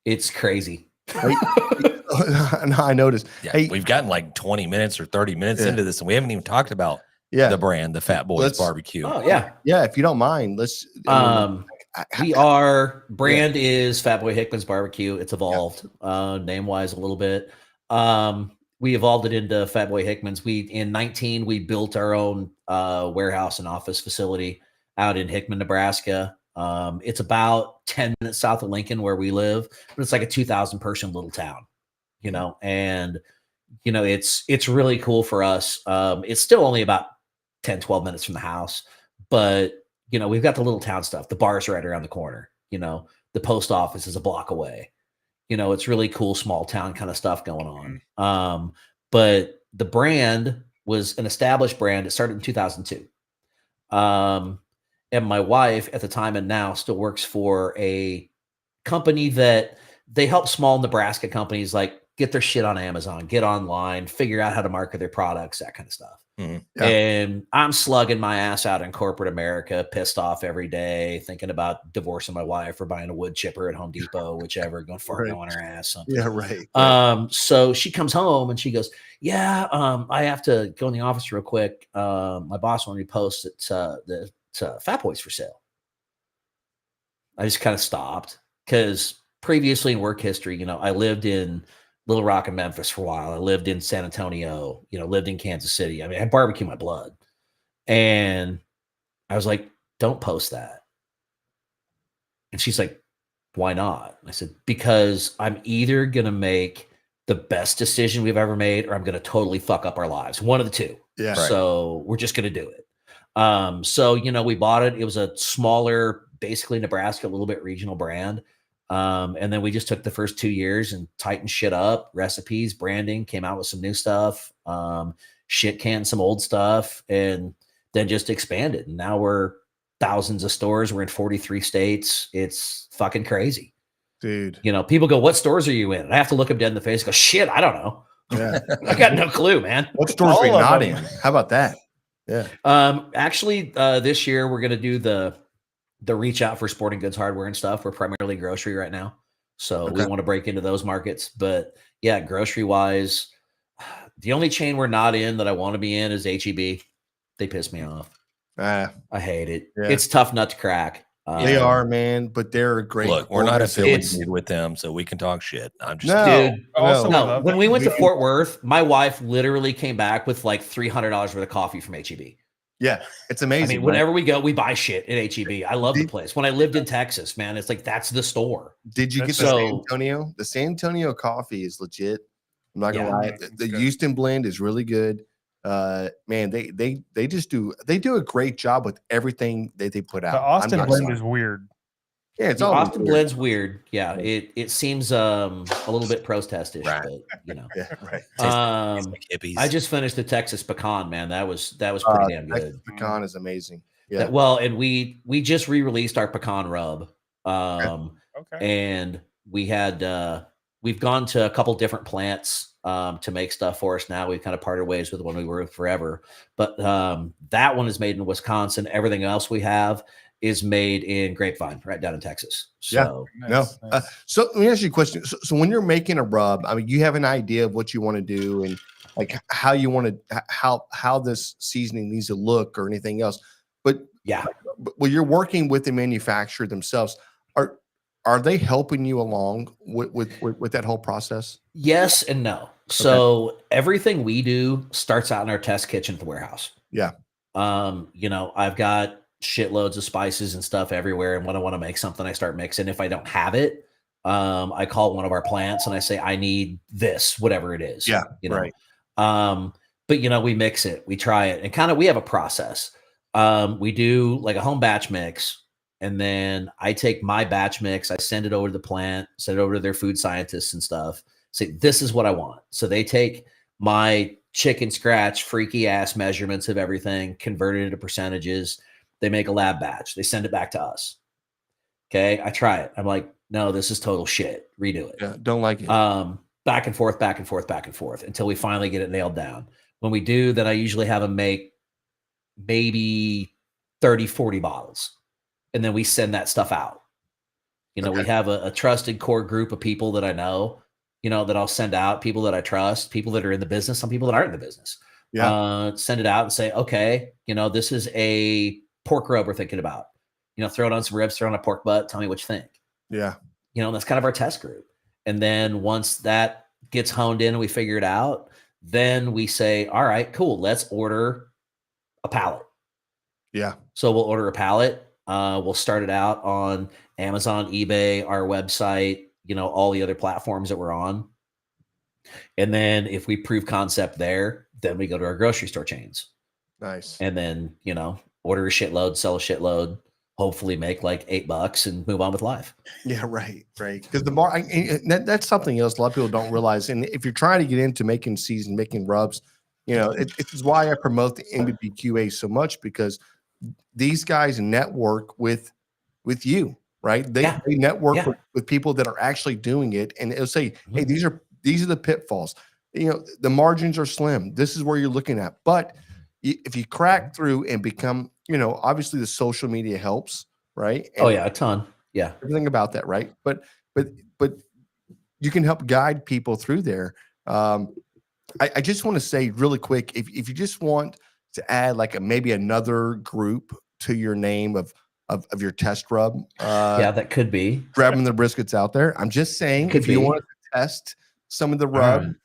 Speaker 5: It's crazy.
Speaker 1: Right? I noticed.
Speaker 3: Yeah,
Speaker 1: hey,
Speaker 3: we've gotten like 20 minutes or 30 minutes into this, and we haven't even talked about the brand, the Fat Boys Barbecue.
Speaker 5: Oh yeah.
Speaker 1: Yeah. If you don't mind, let's,
Speaker 5: our brand is Fat Boy Hickman's Barbecue. It's evolved, name wise a little bit. We evolved it into Fat Boy Hickman's. In 19, we built our own warehouse and office facility out in Hickman, Nebraska. It's about 10 minutes south of Lincoln where we live, but it's like a 2,000 person little town, you know, and you know, it's really cool for us. It's still only about 10, 12 minutes from the house, but you know, we've got the little town stuff. The bar's right around the corner, you know, the post office is a block away. You know, it's really cool, small town kind of stuff going on. But the brand was an established brand. It started in 2002. And my wife at the time and now still works for a company that they help small Nebraska companies like get their shit on Amazon, get online, figure out how to market their products, that kind of stuff.
Speaker 3: Mhm.
Speaker 1: Yeah.
Speaker 5: And I'm slugging my ass out in corporate America, pissed off every day, thinking about divorcing my wife or buying a wood chipper at Home Depot, whichever, going Fargo on her ass, something.
Speaker 1: Yeah, right.
Speaker 5: So she comes home and she goes, yeah, I have to go in the office real quick. My boss wanted me to post that Fat Boys for sale. I just kind of stopped because previously in work history, I lived in Little Rock and Memphis for a while. I lived in San Antonio, lived in Kansas City. I mean, I had barbecue in my blood. And I was like, don't post that. And she's like, why not? I said, because I'm either going to make the best decision we've ever made or I'm going to totally fuck up our lives. One of the two.
Speaker 1: Yeah.
Speaker 3: Right.
Speaker 5: So we're just going to do it. So, we bought it. It was a smaller, basically Nebraska, a little bit regional brand. And then we just took the first 2 years and tightened shit up, recipes, branding, came out with some new stuff, shit canned some old stuff, and then just expanded. And now we're thousands of stores. We're in 43 states. It's fucking crazy.
Speaker 1: Dude.
Speaker 5: People go, what stores are you in? And I have to look them dead in the face and go, shit, I don't know.
Speaker 1: Yeah.
Speaker 5: I got no clue, man.
Speaker 1: What stores are we
Speaker 2: All of
Speaker 1: not
Speaker 2: them.
Speaker 1: in? How about that? Yeah.
Speaker 5: Actually, this year we're going to do the reach out for sporting goods, hardware and stuff. We're primarily grocery right now. So we want to break into those markets. But yeah, grocery wise, the only chain we're not in that I want to be in is HEB. They piss me off. I hate it.
Speaker 1: Yeah.
Speaker 5: It's tough nut to crack.
Speaker 1: They are, man, but they're a great.
Speaker 3: Look, we're not
Speaker 1: organization.
Speaker 3: affiliated with them, so we can talk shit. I'm just
Speaker 5: Dude,
Speaker 2: Also,
Speaker 5: no.
Speaker 2: love
Speaker 5: When
Speaker 2: it.
Speaker 5: we went to Fort Worth, my wife literally came back with like $300 worth of coffee from HEB.
Speaker 1: Yeah, it's
Speaker 5: I
Speaker 1: amazing.
Speaker 5: mean, whenever we go, we buy shit at HEB. I love the place. When I lived in Texas, man, it's like that's the store.
Speaker 1: Did you get the
Speaker 5: So-
Speaker 1: San Antonio? The San Antonio coffee is legit. I'm not gonna
Speaker 5: Yeah.
Speaker 1: lie. The Houston blend is really good. Man, they just do a great job with everything that they put out.
Speaker 2: The Austin
Speaker 1: I'm not
Speaker 2: blend
Speaker 1: sorry.
Speaker 2: is weird.
Speaker 1: Yeah, it's
Speaker 5: The
Speaker 1: all
Speaker 5: Austin
Speaker 1: weird.
Speaker 5: blend's weird. Yeah, it seems a little bit protestish,
Speaker 3: Right.
Speaker 5: but
Speaker 1: Yeah, right.
Speaker 3: tastes like hippies.
Speaker 5: I just finished the Texas pecan, man. That was pretty damn
Speaker 1: Texas
Speaker 5: good.
Speaker 1: pecan is amazing. Yeah,
Speaker 5: And we just re-released our pecan rub.
Speaker 2: Okay.
Speaker 5: And we've gone to a couple different plants to make stuff for us now. We've kind of parted ways with the one we were with forever. But that one is made in Wisconsin. Everything else we have is made in Grapevine, right down in Texas. So
Speaker 2: Nice,
Speaker 1: no.
Speaker 2: nice.
Speaker 1: So let me ask you a question. So when you're making a rub, I mean, you have an idea of what you want to do and like how you want to how this seasoning needs to look or anything else. But
Speaker 5: yeah.
Speaker 1: when you're working with the manufacturer themselves, are they helping you along with that whole process?
Speaker 5: Yes and no. So everything we do starts out in our test kitchen at the warehouse.
Speaker 1: Yeah.
Speaker 5: I've got shitloads of spices and stuff everywhere. And when I want to make something, I start mixing. If I don't have it, I call one of our plants and I say, I need this, whatever it is.
Speaker 1: Yeah.
Speaker 5: Right. But we mix it, we try it, and we have a process. We do like a home batch mix. And then I take my batch mix, I send it over to the plant, send it over to their food scientists and stuff, say, this is what I want. So they take my chicken scratch, freaky ass measurements of everything, convert it into percentages. They make a lab batch. They send it back to us. Okay. I try it. I'm like, no, this is total shit. Redo it.
Speaker 1: Yeah. Don't like it.
Speaker 5: Back and forth until we finally get it nailed down. When we do, then I usually have them make maybe 30, 40 bottles. And then we send that stuff out. We have a trusted core group of people that I know, that I'll send out, people that I trust, people that are in the business, some people that aren't in the business.
Speaker 1: Yeah.
Speaker 5: Send it out and say, okay, this is a pork rub we're thinking about. Throw it on some ribs, throw on a pork butt, tell me what you think.
Speaker 1: Yeah.
Speaker 5: That's kind of our test group. And then once that gets honed in and we figure it out, then we say, all right, cool, let's order a pallet.
Speaker 1: Yeah.
Speaker 5: So we'll order a pallet. We'll start it out on Amazon, eBay, our website, all the other platforms that we're on. And then if we prove concept there, then we go to our grocery store chains.
Speaker 1: Nice.
Speaker 5: And then, order a shitload, sell a shitload, hopefully make like $8 and move on with life.
Speaker 1: Yeah, right. Because that's something else a lot of people don't realize. And if you're trying to get into making season, making rubs, it's why I promote the MBBQA so much, because these guys network with you, right? They network with people that are actually doing it, and it'll say, hey, these are the pitfalls. The margins are slim. This is where you're looking at, but if you crack through and become, obviously the social media helps, right?
Speaker 5: Oh
Speaker 1: And
Speaker 5: yeah, a ton. Yeah.
Speaker 1: everything about that, right? But you can help guide people through there. I just want to say really quick, if you just want to add like maybe another group to your name of your test rub,
Speaker 5: Yeah, that could be.
Speaker 1: grabbing the briskets out there. I'm just saying,
Speaker 5: Could
Speaker 1: if you
Speaker 5: be.
Speaker 1: want to test some of the
Speaker 5: All
Speaker 1: rub,
Speaker 5: right.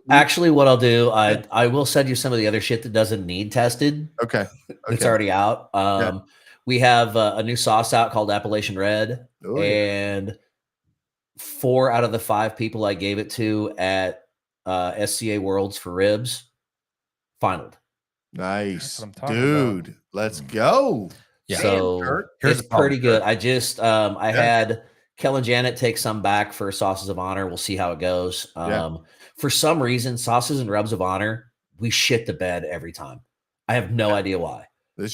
Speaker 1: Actually,
Speaker 5: What I'll do, I will send you some of the other shit that doesn't need tested.
Speaker 1: okay,
Speaker 5: It's already out. We have a new sauce out called Appalachian Red,
Speaker 1: Oh, yeah.
Speaker 5: and 4 out of the 5 people I gave it to at SCA Worlds for ribs finaled.
Speaker 1: Nice,
Speaker 2: That's what I'm talking about.
Speaker 1: dude. Let's go.
Speaker 3: Yeah.
Speaker 5: So
Speaker 1: Kurt.
Speaker 3: Here's
Speaker 5: it's
Speaker 3: the problem,
Speaker 5: pretty good.
Speaker 3: Kurt.
Speaker 5: I just I had Kel and Janet take some back for Sauces of Honor. We'll see how it goes. For some reason, Sauces and Rubs of Honor, we shit the bed every time. I have no idea why.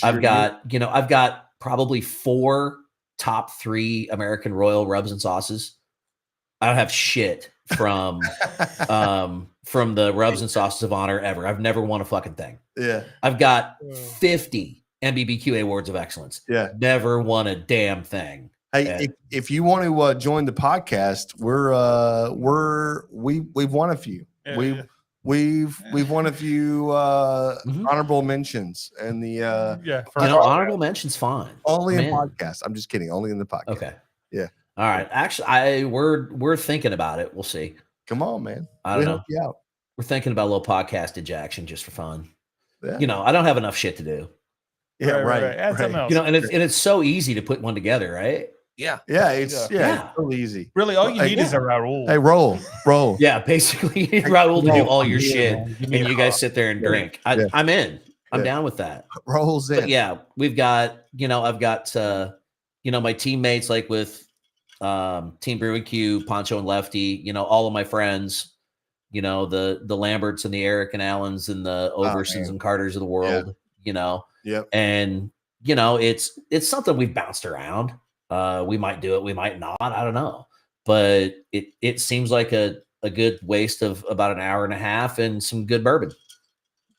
Speaker 5: I've got probably 4 top 3 American Royal rubs and sauces. I don't have shit from the Rubs and Sauces of Honor ever. I've never won a fucking thing.
Speaker 1: Yeah.
Speaker 5: I've got 50 MBBQ Awards of Excellence.
Speaker 1: Yeah.
Speaker 5: Never won a damn thing.
Speaker 1: Hey, if you want to join the podcast, we've won a few.
Speaker 2: Yeah,
Speaker 1: We've won a few honorable mentions, and
Speaker 5: honorable mentions fine.
Speaker 1: Only in podcasts. I'm just kidding. Only in the podcast.
Speaker 5: Okay.
Speaker 1: Yeah.
Speaker 5: All right. Actually, we're thinking about it. We'll see.
Speaker 1: Come on, man.
Speaker 5: I don't know.
Speaker 1: Help you out.
Speaker 5: We're thinking about a little podcast ejection just for fun.
Speaker 1: Yeah.
Speaker 5: I don't have enough shit to do.
Speaker 1: Yeah, right.
Speaker 2: Add something else.
Speaker 5: And it's so easy to put one together, right?
Speaker 3: Yeah.
Speaker 1: Yeah, it's really easy.
Speaker 2: Really, all you need is a Raul.
Speaker 1: Hey, roll.
Speaker 5: Yeah, basically, you need Raul to do all your shit, and you guys sit there and drink. I'm in. I'm down with that.
Speaker 1: Rolls in.
Speaker 5: But yeah, we've got, I've got, my teammates like with Team BBQ, Poncho and Lefty, all of my friends, the Lamberts and the Eric and Allens and the Oversons and Carters of the world,
Speaker 1: Yep.
Speaker 5: And, it's something we've bounced around. We might do it, we might not. I don't know. But it seems like a good waste of about an hour and a half and some good bourbon.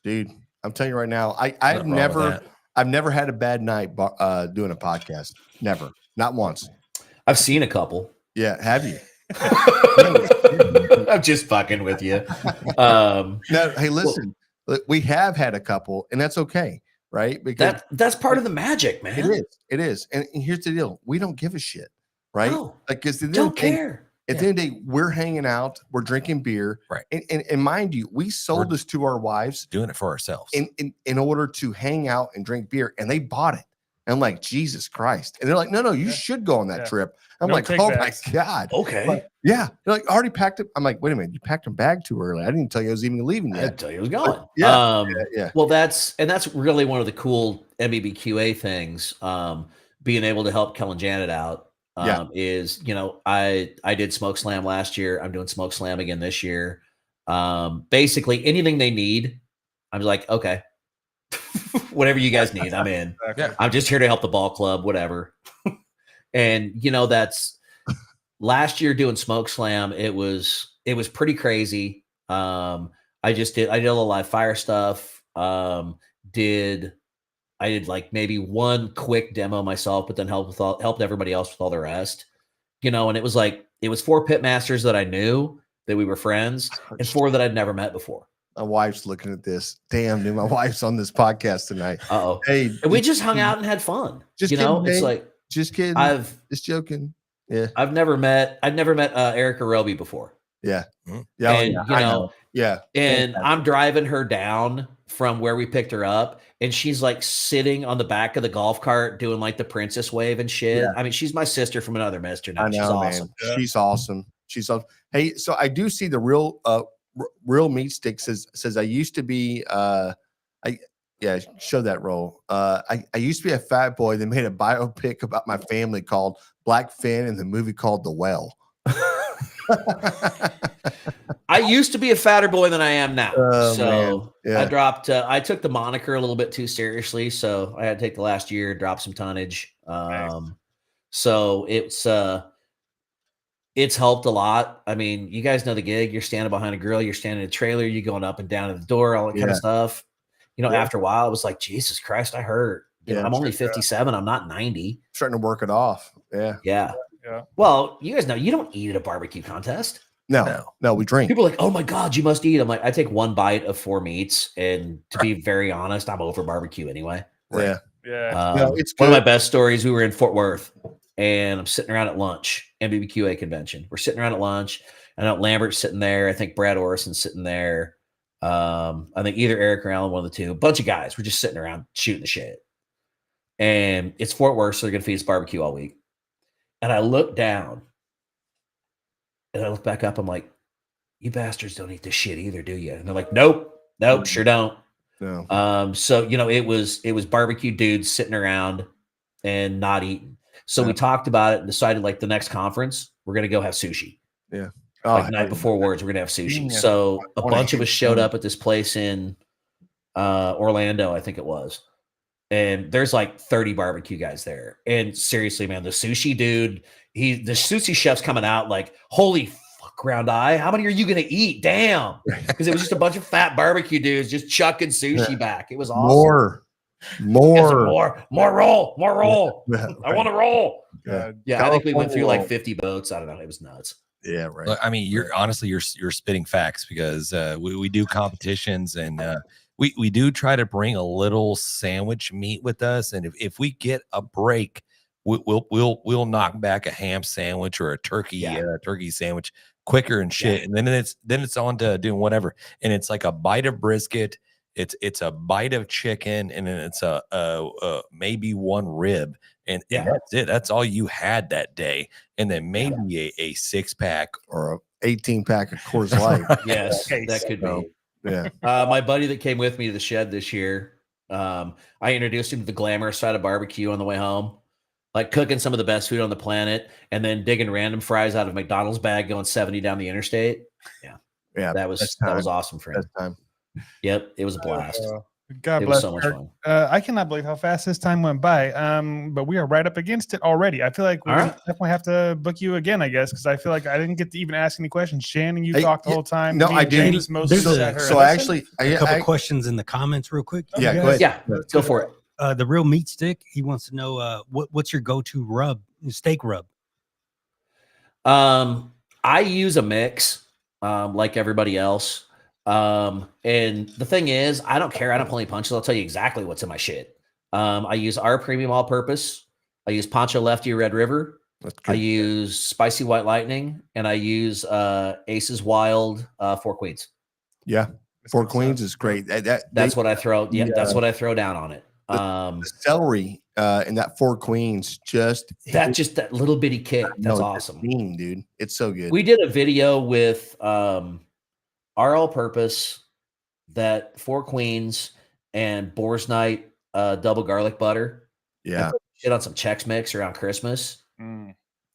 Speaker 1: Dude, I'm telling you right now, I've never had a bad night doing a podcast. Never. Not once.
Speaker 5: I've seen a couple.
Speaker 1: Yeah, have you?
Speaker 5: I'm just fucking with you.
Speaker 1: No, hey, listen, we have had a couple, and that's okay, right? Because
Speaker 5: that's part of the magic, man.
Speaker 1: It is. And here's the deal: we don't give a shit, right?
Speaker 5: No,
Speaker 1: because
Speaker 5: don't care.
Speaker 1: At the end of the day, we're hanging out, we're drinking beer,
Speaker 3: right?
Speaker 1: And mind you, we sold this to our wives,
Speaker 3: doing it for ourselves,
Speaker 1: in order to hang out and drink beer, and they bought it. And I'm like, Jesus Christ. And they're like, no, you should go on that trip. I'm like, oh my God.
Speaker 5: Okay.
Speaker 1: Like, yeah. They're like, already packed it. I'm like, wait a minute. You packed a bag too early. I didn't tell you I was even leaving yet.
Speaker 5: I didn't tell you I was going.
Speaker 1: Yeah.
Speaker 5: Well, that's really one of the cool MBBQA things. Being able to help Kel and Janet out is, I did Smoke Slam last year. I'm doing Smoke Slam again this year. Basically anything they need, I'm like, okay. Whatever you guys need, I'm in.
Speaker 3: Yeah.
Speaker 5: I'm just here to help the ball club, whatever. And that's last year doing Smoke Slam. It was pretty crazy. I did a little live fire stuff. I did like maybe one quick demo myself, but then helped everybody else with all the rest. And it was 4 pit masters that I knew that we were friends, and 4 that I'd never met before.
Speaker 1: My wife's looking at this. Damn, dude, my wife's on this podcast tonight.
Speaker 5: Uh-oh.
Speaker 1: Hey,
Speaker 5: and we just hung out and had fun.
Speaker 1: Just kidding,
Speaker 5: it's
Speaker 1: babe.
Speaker 5: like,
Speaker 1: just kidding. Just joking. Yeah.
Speaker 5: I'd never met Erica Roby before.
Speaker 1: Yeah.
Speaker 5: Yeah. And
Speaker 1: I know. Yeah.
Speaker 5: And I'm driving her down from where we picked her up, and she's like sitting on the back of the golf cart doing like the princess wave and shit. Yeah. I mean, she's my sister from another mister now.
Speaker 1: I know,
Speaker 5: she's awesome.
Speaker 1: Man. She's awesome. She's awesome. Hey, so I do see the real meat stick says I used to be show that roll. I used to be a fat boy that made a biopic about my family called Black Finn and the movie called The Well.
Speaker 5: I used to be a fatter boy than I am now. So
Speaker 1: yeah.
Speaker 5: I dropped I took the moniker a little bit too seriously, so I had to take the last year, drop some tonnage.
Speaker 2: Nice.
Speaker 5: So it's helped a lot. I mean, you guys know the gig. You're standing behind a grill, you're standing in a trailer, you're going up and down to the door, all that kind of stuff. You know,
Speaker 1: Yeah.
Speaker 5: after a while, I was like, Jesus Christ, I hurt. You know,
Speaker 1: Yeah,
Speaker 5: I'm only
Speaker 1: sure,
Speaker 5: 57. I'm not 90.
Speaker 1: starting to work it off. Yeah.
Speaker 5: Yeah.
Speaker 2: Yeah.
Speaker 5: Well, you guys know you don't eat at a barbecue contest.
Speaker 1: No, we drink.
Speaker 5: People are like, oh my God, you must eat. I'm like, I take one bite of 4 meats. And to be very honest, I'm over barbecue anyway.
Speaker 1: Yeah.
Speaker 2: Yeah.
Speaker 1: No, it's
Speaker 5: one of my
Speaker 1: good.
Speaker 5: best stories. We were in Fort Worth and I'm sitting around at lunch, BBQA convention. We're sitting around at lunch. I know Lambert's sitting there. I think Brad Orison's sitting there. I think either Eric or Alan, one of the two. A bunch of guys. We're just sitting around shooting the shit. And it's Fort Worth, so they're going to feed us barbecue all week. And I look down and I look back up. I'm like, you bastards don't eat this shit either, do you? And they're like, nope, sure don't.
Speaker 1: No.
Speaker 5: So, you know, it was barbecue dudes sitting around and not eating. So we talked about it and decided like the next conference, we're going to go have sushi.
Speaker 1: Yeah.
Speaker 5: Like night before words, we're going to have sushi.
Speaker 2: Yeah.
Speaker 5: So a bunch of us showed up at this place in Orlando, I think it was. And there's like 30 barbecue guys there. And seriously, man, the sushi dude, the sushi chef's coming out like, holy fuck, round eye. How many are you going to eat? Damn. Because it was just a bunch of fat barbecue dudes just chucking sushi back. It was awesome. More roll. I want to roll. Yeah. I think we went through like 50 boats. I don't know. It was nuts.
Speaker 1: Yeah. Right.
Speaker 3: Look, I mean, you're spitting facts because we do competitions and we do try to bring a little sandwich meat with us, and if we get a break, we'll knock back a ham sandwich or a turkey sandwich quicker and shit, and then it's on to doing whatever, and it's like a bite of brisket, it's a bite of chicken, and then it's a maybe one rib, and that's it. That's all you had that day, and then maybe a 6-pack
Speaker 1: or a 18-pack of Coors Light.
Speaker 5: Yes, that could be.
Speaker 1: Yeah.
Speaker 5: My buddy that came with me to the shed this year, I introduced him to the glamorous side of barbecue on the way home, like cooking some of the best food on the planet and then digging random fries out of McDonald's bag going 70 down the interstate. Yeah. That was awesome for him.
Speaker 1: Time.
Speaker 5: Yep. It was a blast.
Speaker 2: God
Speaker 5: it
Speaker 2: bless.
Speaker 5: was so much fun.
Speaker 2: I cannot believe how fast this time went by. But we are right up against it already. I feel like we definitely have to book you again, I guess, because I feel like I didn't get to even ask any questions. Shannon, you talked the whole time.
Speaker 1: No, I didn't.
Speaker 2: So
Speaker 1: actually,
Speaker 4: a couple questions in the comments, real quick.
Speaker 1: Yeah, go ahead.
Speaker 5: Yeah, go for it.
Speaker 4: The real meat stick. He wants to know what's your go-to rub, steak rub.
Speaker 5: I use a mix, like everybody else. And the thing is, I don't care. I don't pull any punches. I'll tell you exactly what's in my shit. I use our premium all purpose. I use Pancho Lefty Red River. I use Spicy White Lightning, and I use Aces Wild 4 Queens.
Speaker 1: Yeah, 4 Queens is great.
Speaker 5: That's what I throw. Yeah, that's what I throw down on it.
Speaker 1: The celery and that 4 Queens
Speaker 5: that little bitty kick. That's awesome,
Speaker 1: dude. It's so good.
Speaker 5: We did a video with our all-purpose, that 4 Queens and Boar's Night double garlic butter.
Speaker 1: Yeah,
Speaker 5: shit on some Chex Mix around Christmas.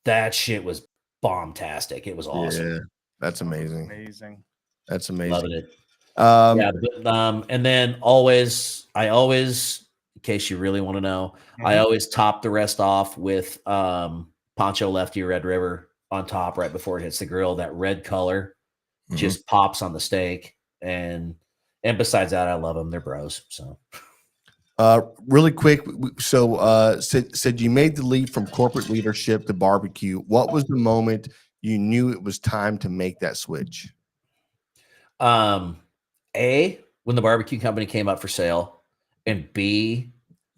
Speaker 5: That shit was bombastic. It was awesome.
Speaker 1: Yeah, that's amazing. That's amazing.
Speaker 5: Loving it. And then I always, in case you really want to know, I always top the rest off with Pancho Lefty Red River on top right before it hits the grill. That red color just pops on the steak, and besides that, I love them. They're bros. So
Speaker 1: really quick, so said you made the leap from corporate leadership to barbecue. What was the moment you knew it was time to make that switch?
Speaker 5: When the barbecue company came up for sale, and B,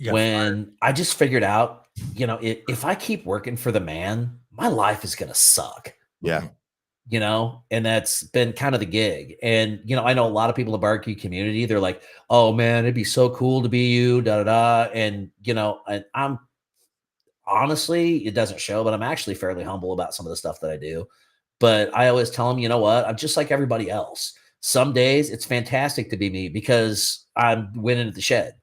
Speaker 5: when I just figured out, if I keep working for the man, my life is gonna suck.
Speaker 1: Yeah.
Speaker 5: And that's been kind of the gig. And, I know a lot of people in the barbecue community, they're like, oh man, it'd be so cool to be you, da, da, da. And, I'm honestly, it doesn't show, but I'm actually fairly humble about some of the stuff that I do. But I always tell them, you know what? I'm just like everybody else. Some days it's fantastic to be me because I'm winning at the shed.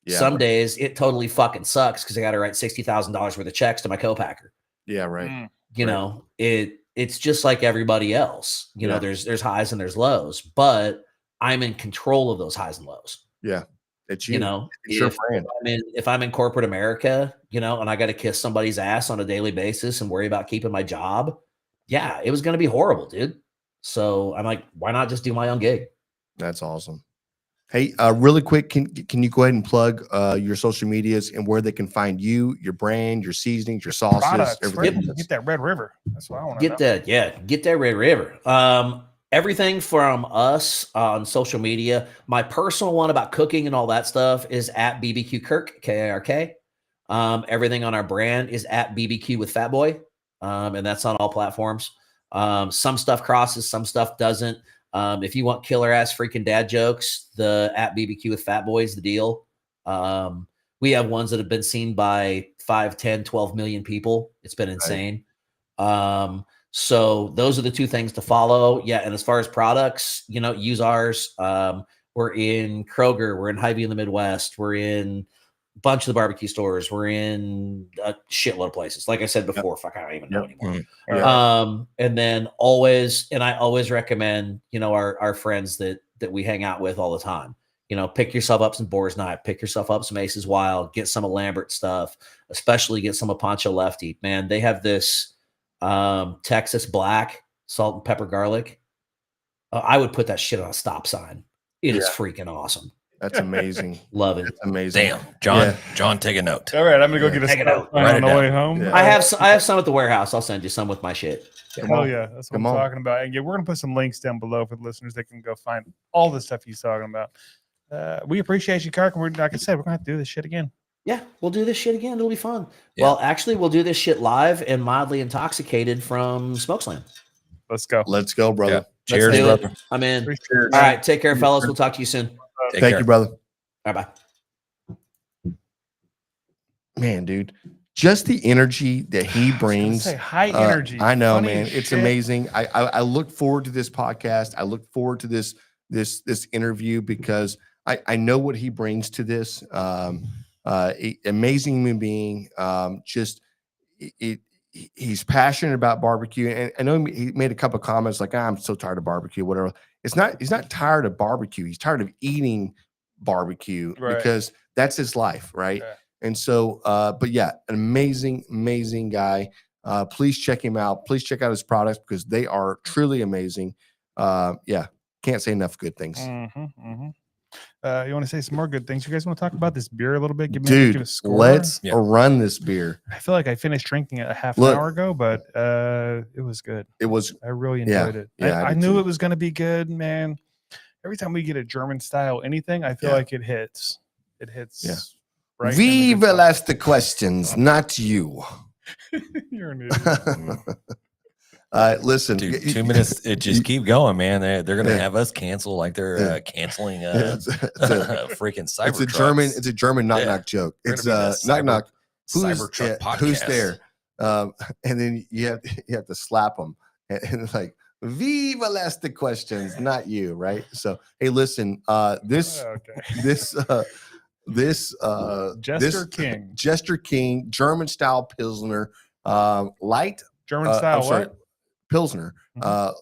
Speaker 5: Yeah, some days it totally fucking sucks because I got to write $60,000 worth of checks to my co-packer.
Speaker 1: Yeah. Right.
Speaker 5: It's just like everybody else. There's highs and there's lows, but I'm in control of those highs and lows.
Speaker 1: Yeah. It's you.
Speaker 5: If I'm in corporate America, and I got to kiss somebody's ass on a daily basis and worry about keeping my job. Yeah, it was going to be horrible, dude. So I'm like, why not just do my own gig?
Speaker 1: That's awesome. Hey, really quick, can you go ahead and plug your social medias and where they can find you, your brand, your seasonings, your sauces,
Speaker 2: Products,
Speaker 1: everything?
Speaker 2: right? Get that Red River. That's what I want to know.
Speaker 5: Get that Red River. Everything from us on social media. My personal one about cooking and all that stuff is at BBQ Kirk, Kirk. Everything on our brand is at BBQ with Fat Boy, and that's on all platforms. Some stuff crosses, some stuff doesn't. If you want killer ass freaking dad jokes, the at BBQ with Fat Boy is the deal. We have ones that have been seen by 5, 10, 12 million people. It's been insane. So those are the two things to follow. Yeah. And as far as products, use ours. We're in Kroger. We're in Hy-Vee in the Midwest. We're in a bunch of the barbecue stores. We're in a shitload of places. Like I said before, fuck, I don't even know anymore. And then I always recommend, our friends that we hang out with all the time. Pick yourself up some Boar's Knife, pick yourself up some Aces Wild, get some of Lambert stuff, especially get some of Pancho Lefty. Man, they have this Texas Black salt and pepper garlic. I would put that shit on a stop sign. It is freaking awesome.
Speaker 1: That's amazing.
Speaker 5: Love it.
Speaker 1: That's amazing.
Speaker 3: Damn, John. John, take a note.
Speaker 2: All right, I'm gonna go get a
Speaker 5: Take it out.
Speaker 2: on the way home.
Speaker 1: Yeah.
Speaker 5: I have some at the warehouse. I'll send you some with my shit.
Speaker 2: Hell yeah, that's what I'm talking about. And yeah, we're gonna put some links down below for the listeners that can go find all the stuff he's talking about. We appreciate you, Kirk. And like I said, we're gonna have to do this shit again.
Speaker 5: Yeah, we'll do this shit again. It'll be fun.
Speaker 3: Yeah.
Speaker 5: Well, actually, we'll do this shit live and mildly intoxicated from Smoke Slam.
Speaker 2: Let's go.
Speaker 1: Let's go, brother.
Speaker 3: Cheers,
Speaker 5: do it.
Speaker 3: brother.
Speaker 5: I'm in.
Speaker 1: Cheers.
Speaker 5: All right, take care, fellas. We'll talk to you soon.
Speaker 3: Take
Speaker 1: Thank
Speaker 3: care.
Speaker 1: you, brother.
Speaker 5: All right, bye.
Speaker 1: Man, dude, just the energy that he brings.
Speaker 2: High energy.
Speaker 1: I know,
Speaker 2: funny
Speaker 1: man.
Speaker 2: as
Speaker 1: It's
Speaker 2: shit.
Speaker 1: amazing. I look forward to this podcast. I look forward to this interview because I know what he brings to this. Amazing human being. He's passionate about barbecue, and I know he made a couple of comments like, "I'm so tired of barbecue," whatever. He's not tired of barbecue. He's tired of eating barbecue because that's his life, right?
Speaker 2: Yeah.
Speaker 1: And so, but yeah, an amazing guy. Please check him out. Please check out his products because they are truly amazing. Yeah, can't say enough good things.
Speaker 2: You want to say some more good things? You guys want to talk about this beer a little bit? Give a score.
Speaker 1: Let's run this beer.
Speaker 2: I feel like I finished drinking it a half an hour ago, but it was good.
Speaker 1: It was.
Speaker 2: I really enjoyed it.
Speaker 1: Yeah,
Speaker 2: I knew it was going to be good, man. Every time we get a German style anything, I feel like it hits. It hits.
Speaker 1: Yeah.
Speaker 2: Right.
Speaker 1: We will ask the questions, not you.
Speaker 2: You're an idiot.
Speaker 1: Listen,
Speaker 3: Dude, 2 minutes. It just keep going, man. They're gonna have us cancel like they're canceling
Speaker 1: it's a
Speaker 3: freaking cyber.
Speaker 1: It's a German knock knock joke. It's knock knock. Who's there? And then you have to slap them and it's like, we will ask the questions, not you, right? So hey, listen, Jester King German style Pilsner, light
Speaker 2: German style
Speaker 1: Pilsner,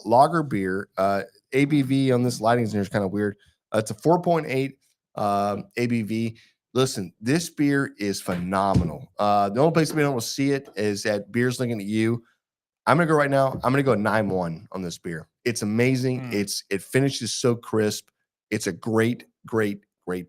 Speaker 1: lager beer. ABV on this lighting is kind of weird. It's a 4.8 ABV. Listen, this beer is phenomenal. The only place we don't see it is at Beers Looking at You. I'm gonna go right now. I'm gonna go 9-1 on this beer. It's amazing. It finishes so crisp. It's a great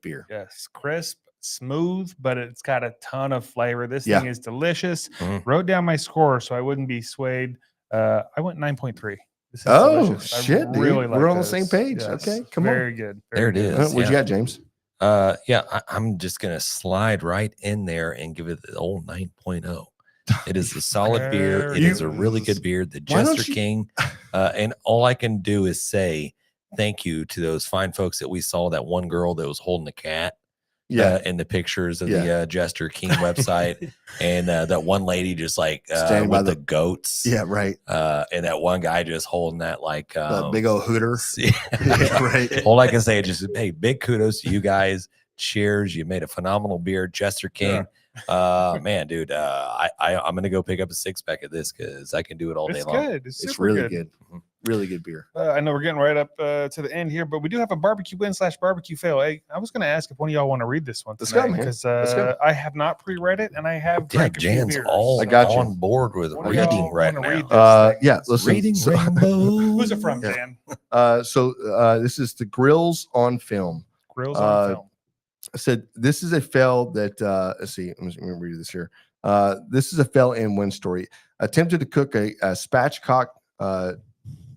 Speaker 1: beer.
Speaker 2: Yes, crisp, smooth, but it's got a ton of flavor. This thing is delicious. Wrote down my score so I wouldn't be swayed. I went 9.3. Delicious.
Speaker 1: Shit, dude.
Speaker 2: Really
Speaker 1: We're on the same page.
Speaker 2: Yes.
Speaker 1: Okay, come on.
Speaker 2: Very good.
Speaker 3: There it is.
Speaker 1: What you got, James?
Speaker 3: I'm just gonna slide right in there and give it the old 9.0. It is a solid beer. It is a really good beer. The Jester King. And all I can do is say thank you to those fine folks that we saw. That one girl that was holding a cat. In the pictures of the Jester King website, and that one lady just like
Speaker 1: standing by
Speaker 3: the goats.
Speaker 1: Yeah, right.
Speaker 3: And that one guy just holding that like
Speaker 1: big old hooter.
Speaker 3: Right. All I can say is just hey, big kudos to you guys. Cheers! You made a phenomenal beer, Jester King. Man, dude, I'm gonna go pick up a 6-pack of this because I can do it all day long.
Speaker 2: Good.
Speaker 1: It's really good. Really good beer.
Speaker 2: I know we're getting right up to the end here, but we do have a barbecue win / barbecue fail. Hey, I was going to ask if one of y'all want to read this one tonight, because I have not pre-read it and I have drank a few
Speaker 3: Jan's
Speaker 2: beers.
Speaker 3: all on board with reading right now.
Speaker 1: Listen.
Speaker 3: Reading Rainbow.
Speaker 2: Who's it from, Jan?
Speaker 1: So this is the Grills on Film.
Speaker 2: Grills on film.
Speaker 1: I said, this is a fail that, let's see, let me read this here. This is a fail and win story. Attempted to cook a spatchcock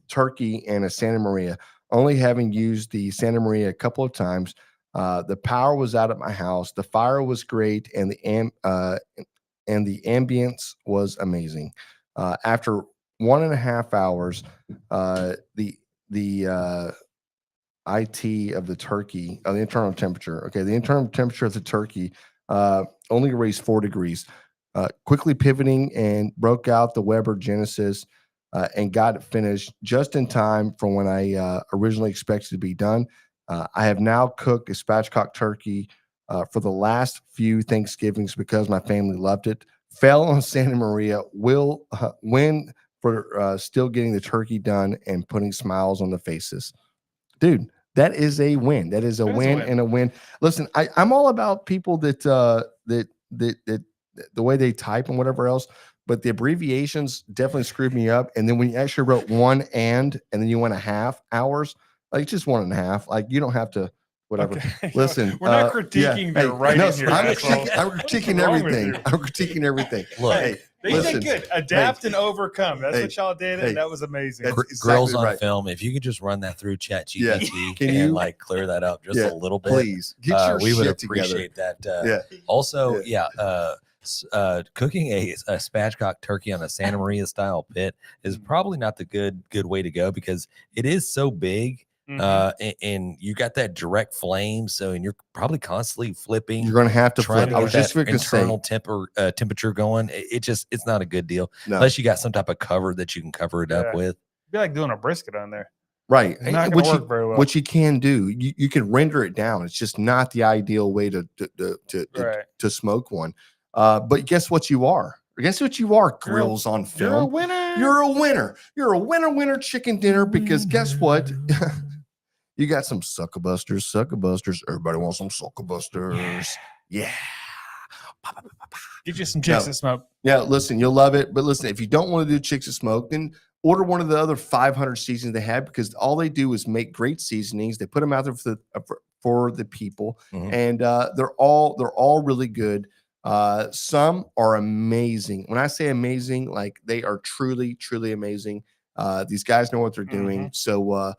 Speaker 1: turkey in a Santa Maria, only having used the Santa Maria a couple of times. The power was out at my house. The fire was great, and the ambience was amazing. After 1.5 hours, the IT of the turkey, the internal temperature. Okay, the internal temperature of the turkey only raised 4 degrees. Quickly pivoting and broke out the Weber Genesis and got it finished just in time from when I originally expected to be done. I have now cooked a spatchcock turkey for the last few Thanksgivings because my family loved it. Fell on Santa Maria. Will win for still getting the turkey done and putting smiles on the faces. Dude, that is a win. That is a win and a win. Listen, I'm all about people that the way they type and whatever else, but the abbreviations definitely screwed me up. And then when you actually wrote one and then you went 1/2 hours, like just 1.5, like you don't have to whatever.
Speaker 2: Okay.
Speaker 1: Listen,
Speaker 2: we're not critiquing their writing here.
Speaker 1: I'm critiquing everything. I'm critiquing everything.
Speaker 3: Look,
Speaker 1: hey,
Speaker 2: They did good. Adapt and overcome. That's what y'all did, and that was amazing.
Speaker 1: That's
Speaker 3: Grills
Speaker 1: exactly
Speaker 3: on
Speaker 1: right.
Speaker 3: film. If you could just run that through ChatGPT
Speaker 1: Yes. Can
Speaker 3: and
Speaker 1: you-
Speaker 3: like clear that up just a little bit,
Speaker 1: Please get your
Speaker 3: we would
Speaker 1: shit together.
Speaker 3: appreciate that.
Speaker 1: Yeah.
Speaker 3: Also, cooking a spatchcock turkey on a Santa Maria style pit is probably not the good way to go because it is so big. And you got that direct flame, and you're probably constantly flipping.
Speaker 1: You're going to have to
Speaker 3: trying
Speaker 1: flip.
Speaker 3: to
Speaker 1: I
Speaker 3: get
Speaker 1: was just
Speaker 3: that
Speaker 1: going to say,
Speaker 3: internal temperature going. It's not a good deal
Speaker 1: no.
Speaker 3: unless you got some type of cover that you can cover it up
Speaker 2: Yeah.
Speaker 3: with.
Speaker 2: It'd be like doing a brisket on there.
Speaker 1: Right.
Speaker 2: It's not
Speaker 1: Which
Speaker 2: going to
Speaker 1: you,
Speaker 2: work very well.
Speaker 1: what you can do, you can render it down. It's just not the ideal way to smoke one. But guess what you are? Guess what you are? Grills on film.
Speaker 2: You're a winner.
Speaker 1: You're a winner. You're a winner chicken dinner because guess what? You got some suckabusters. Everybody wants some suckabusters. Yeah.
Speaker 2: Get you some chicks that smoke.
Speaker 1: Yeah, listen, you'll love it. But listen, if you don't want to do Chicks That Smoke, then order one of the other 500 seasonings they have because all they do is make great seasonings. They put them out there for the people, and they're all really good. Some are amazing. When I say amazing, like they are truly amazing. These guys know what they're doing. So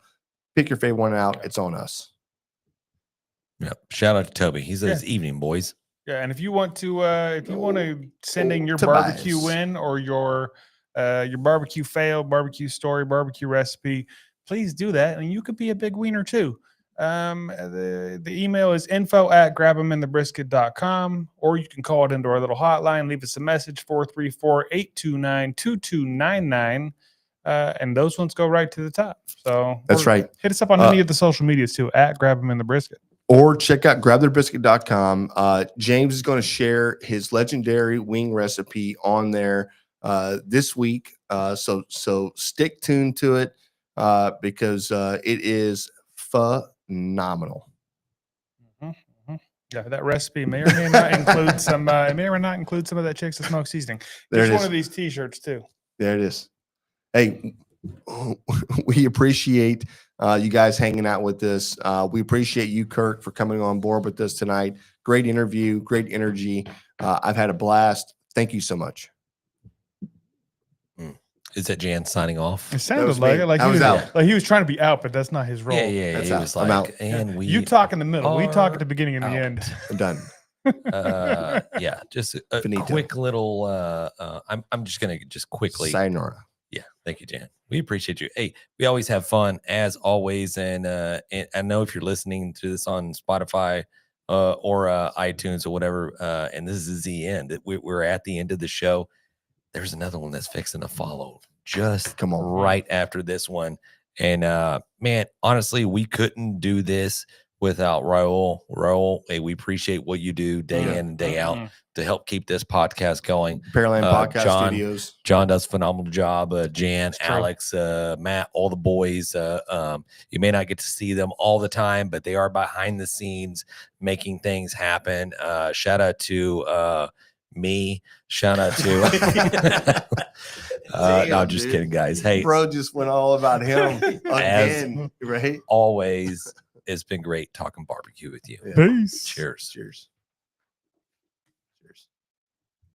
Speaker 1: pick your favorite one out. It's on us.
Speaker 3: Yep. Shout out to Toby. He says, "Evening, boys."
Speaker 2: Yeah, and if you want to send in your
Speaker 1: Tobias.
Speaker 2: barbecue win or your barbecue fail, barbecue story, barbecue recipe, please do that, and you could be a big wiener too. The email is info@grabeminthebrisket.com, or you can call it into our little hotline, leave us a message 434-829-2299, and those ones go right to the top. So
Speaker 1: That's right.
Speaker 2: Hit us up on any of the social medias too @grabeminthebrisket.
Speaker 1: Or check out grabtheirbrisket.com. James is going to share his legendary wing recipe on there this week. So stick tuned to it because it is phenomenal.
Speaker 2: Yeah, that recipe may or may not include some. It may or may not include some of that Chicks That Smoke seasoning.
Speaker 1: There
Speaker 2: There's
Speaker 1: it
Speaker 2: one
Speaker 1: is.
Speaker 2: of these T-shirts too.
Speaker 1: There it is. Hey, we appreciate you guys hanging out with us. We appreciate you, Kirk, for coming on board with us tonight. Great interview, great energy. I've had a blast. Thank you so much.
Speaker 3: Is that Jan signing off?
Speaker 2: It sounded
Speaker 1: was
Speaker 2: like
Speaker 1: me.
Speaker 2: it. Like
Speaker 1: I was out.
Speaker 2: Like he was trying to be out, but that's not his role.
Speaker 3: Yeah.
Speaker 1: That's
Speaker 3: He
Speaker 1: out.
Speaker 3: was
Speaker 1: I'm
Speaker 3: like,
Speaker 1: out.
Speaker 3: and we
Speaker 2: You talk in the middle. We talk at the
Speaker 3: are
Speaker 2: beginning and the end.
Speaker 1: I'm done.
Speaker 3: Just a
Speaker 1: Finito.
Speaker 3: quick little. I'm just gonna quickly.
Speaker 1: Sayonara.
Speaker 3: Yeah, thank you, Jan. We appreciate you. Hey, we always have fun as always, and I know if you're listening to this on Spotify or iTunes or whatever, and this is the end. We're at the end of the show. There's another one that's fixing to follow. Just
Speaker 1: Come on,
Speaker 3: right after this one, and man, honestly, we couldn't do this without Raul. Raul, hey, we appreciate what you do day in and day out to help keep this podcast going.
Speaker 1: Pearland Podcast
Speaker 3: John,
Speaker 1: Studios.
Speaker 3: John does a phenomenal job. Jan,
Speaker 2: That's true.
Speaker 3: Alex, Matt, all the boys. You may not get to see them all the time, but they are behind the scenes making things happen. Shout out to me. Shout out to no, I'm just kidding, guys. Hey,
Speaker 1: Bro just went all about him again, right?
Speaker 3: always, It's been great talking barbecue with you.
Speaker 1: Yeah.
Speaker 2: Peace.
Speaker 3: Cheers.
Speaker 1: Cheers.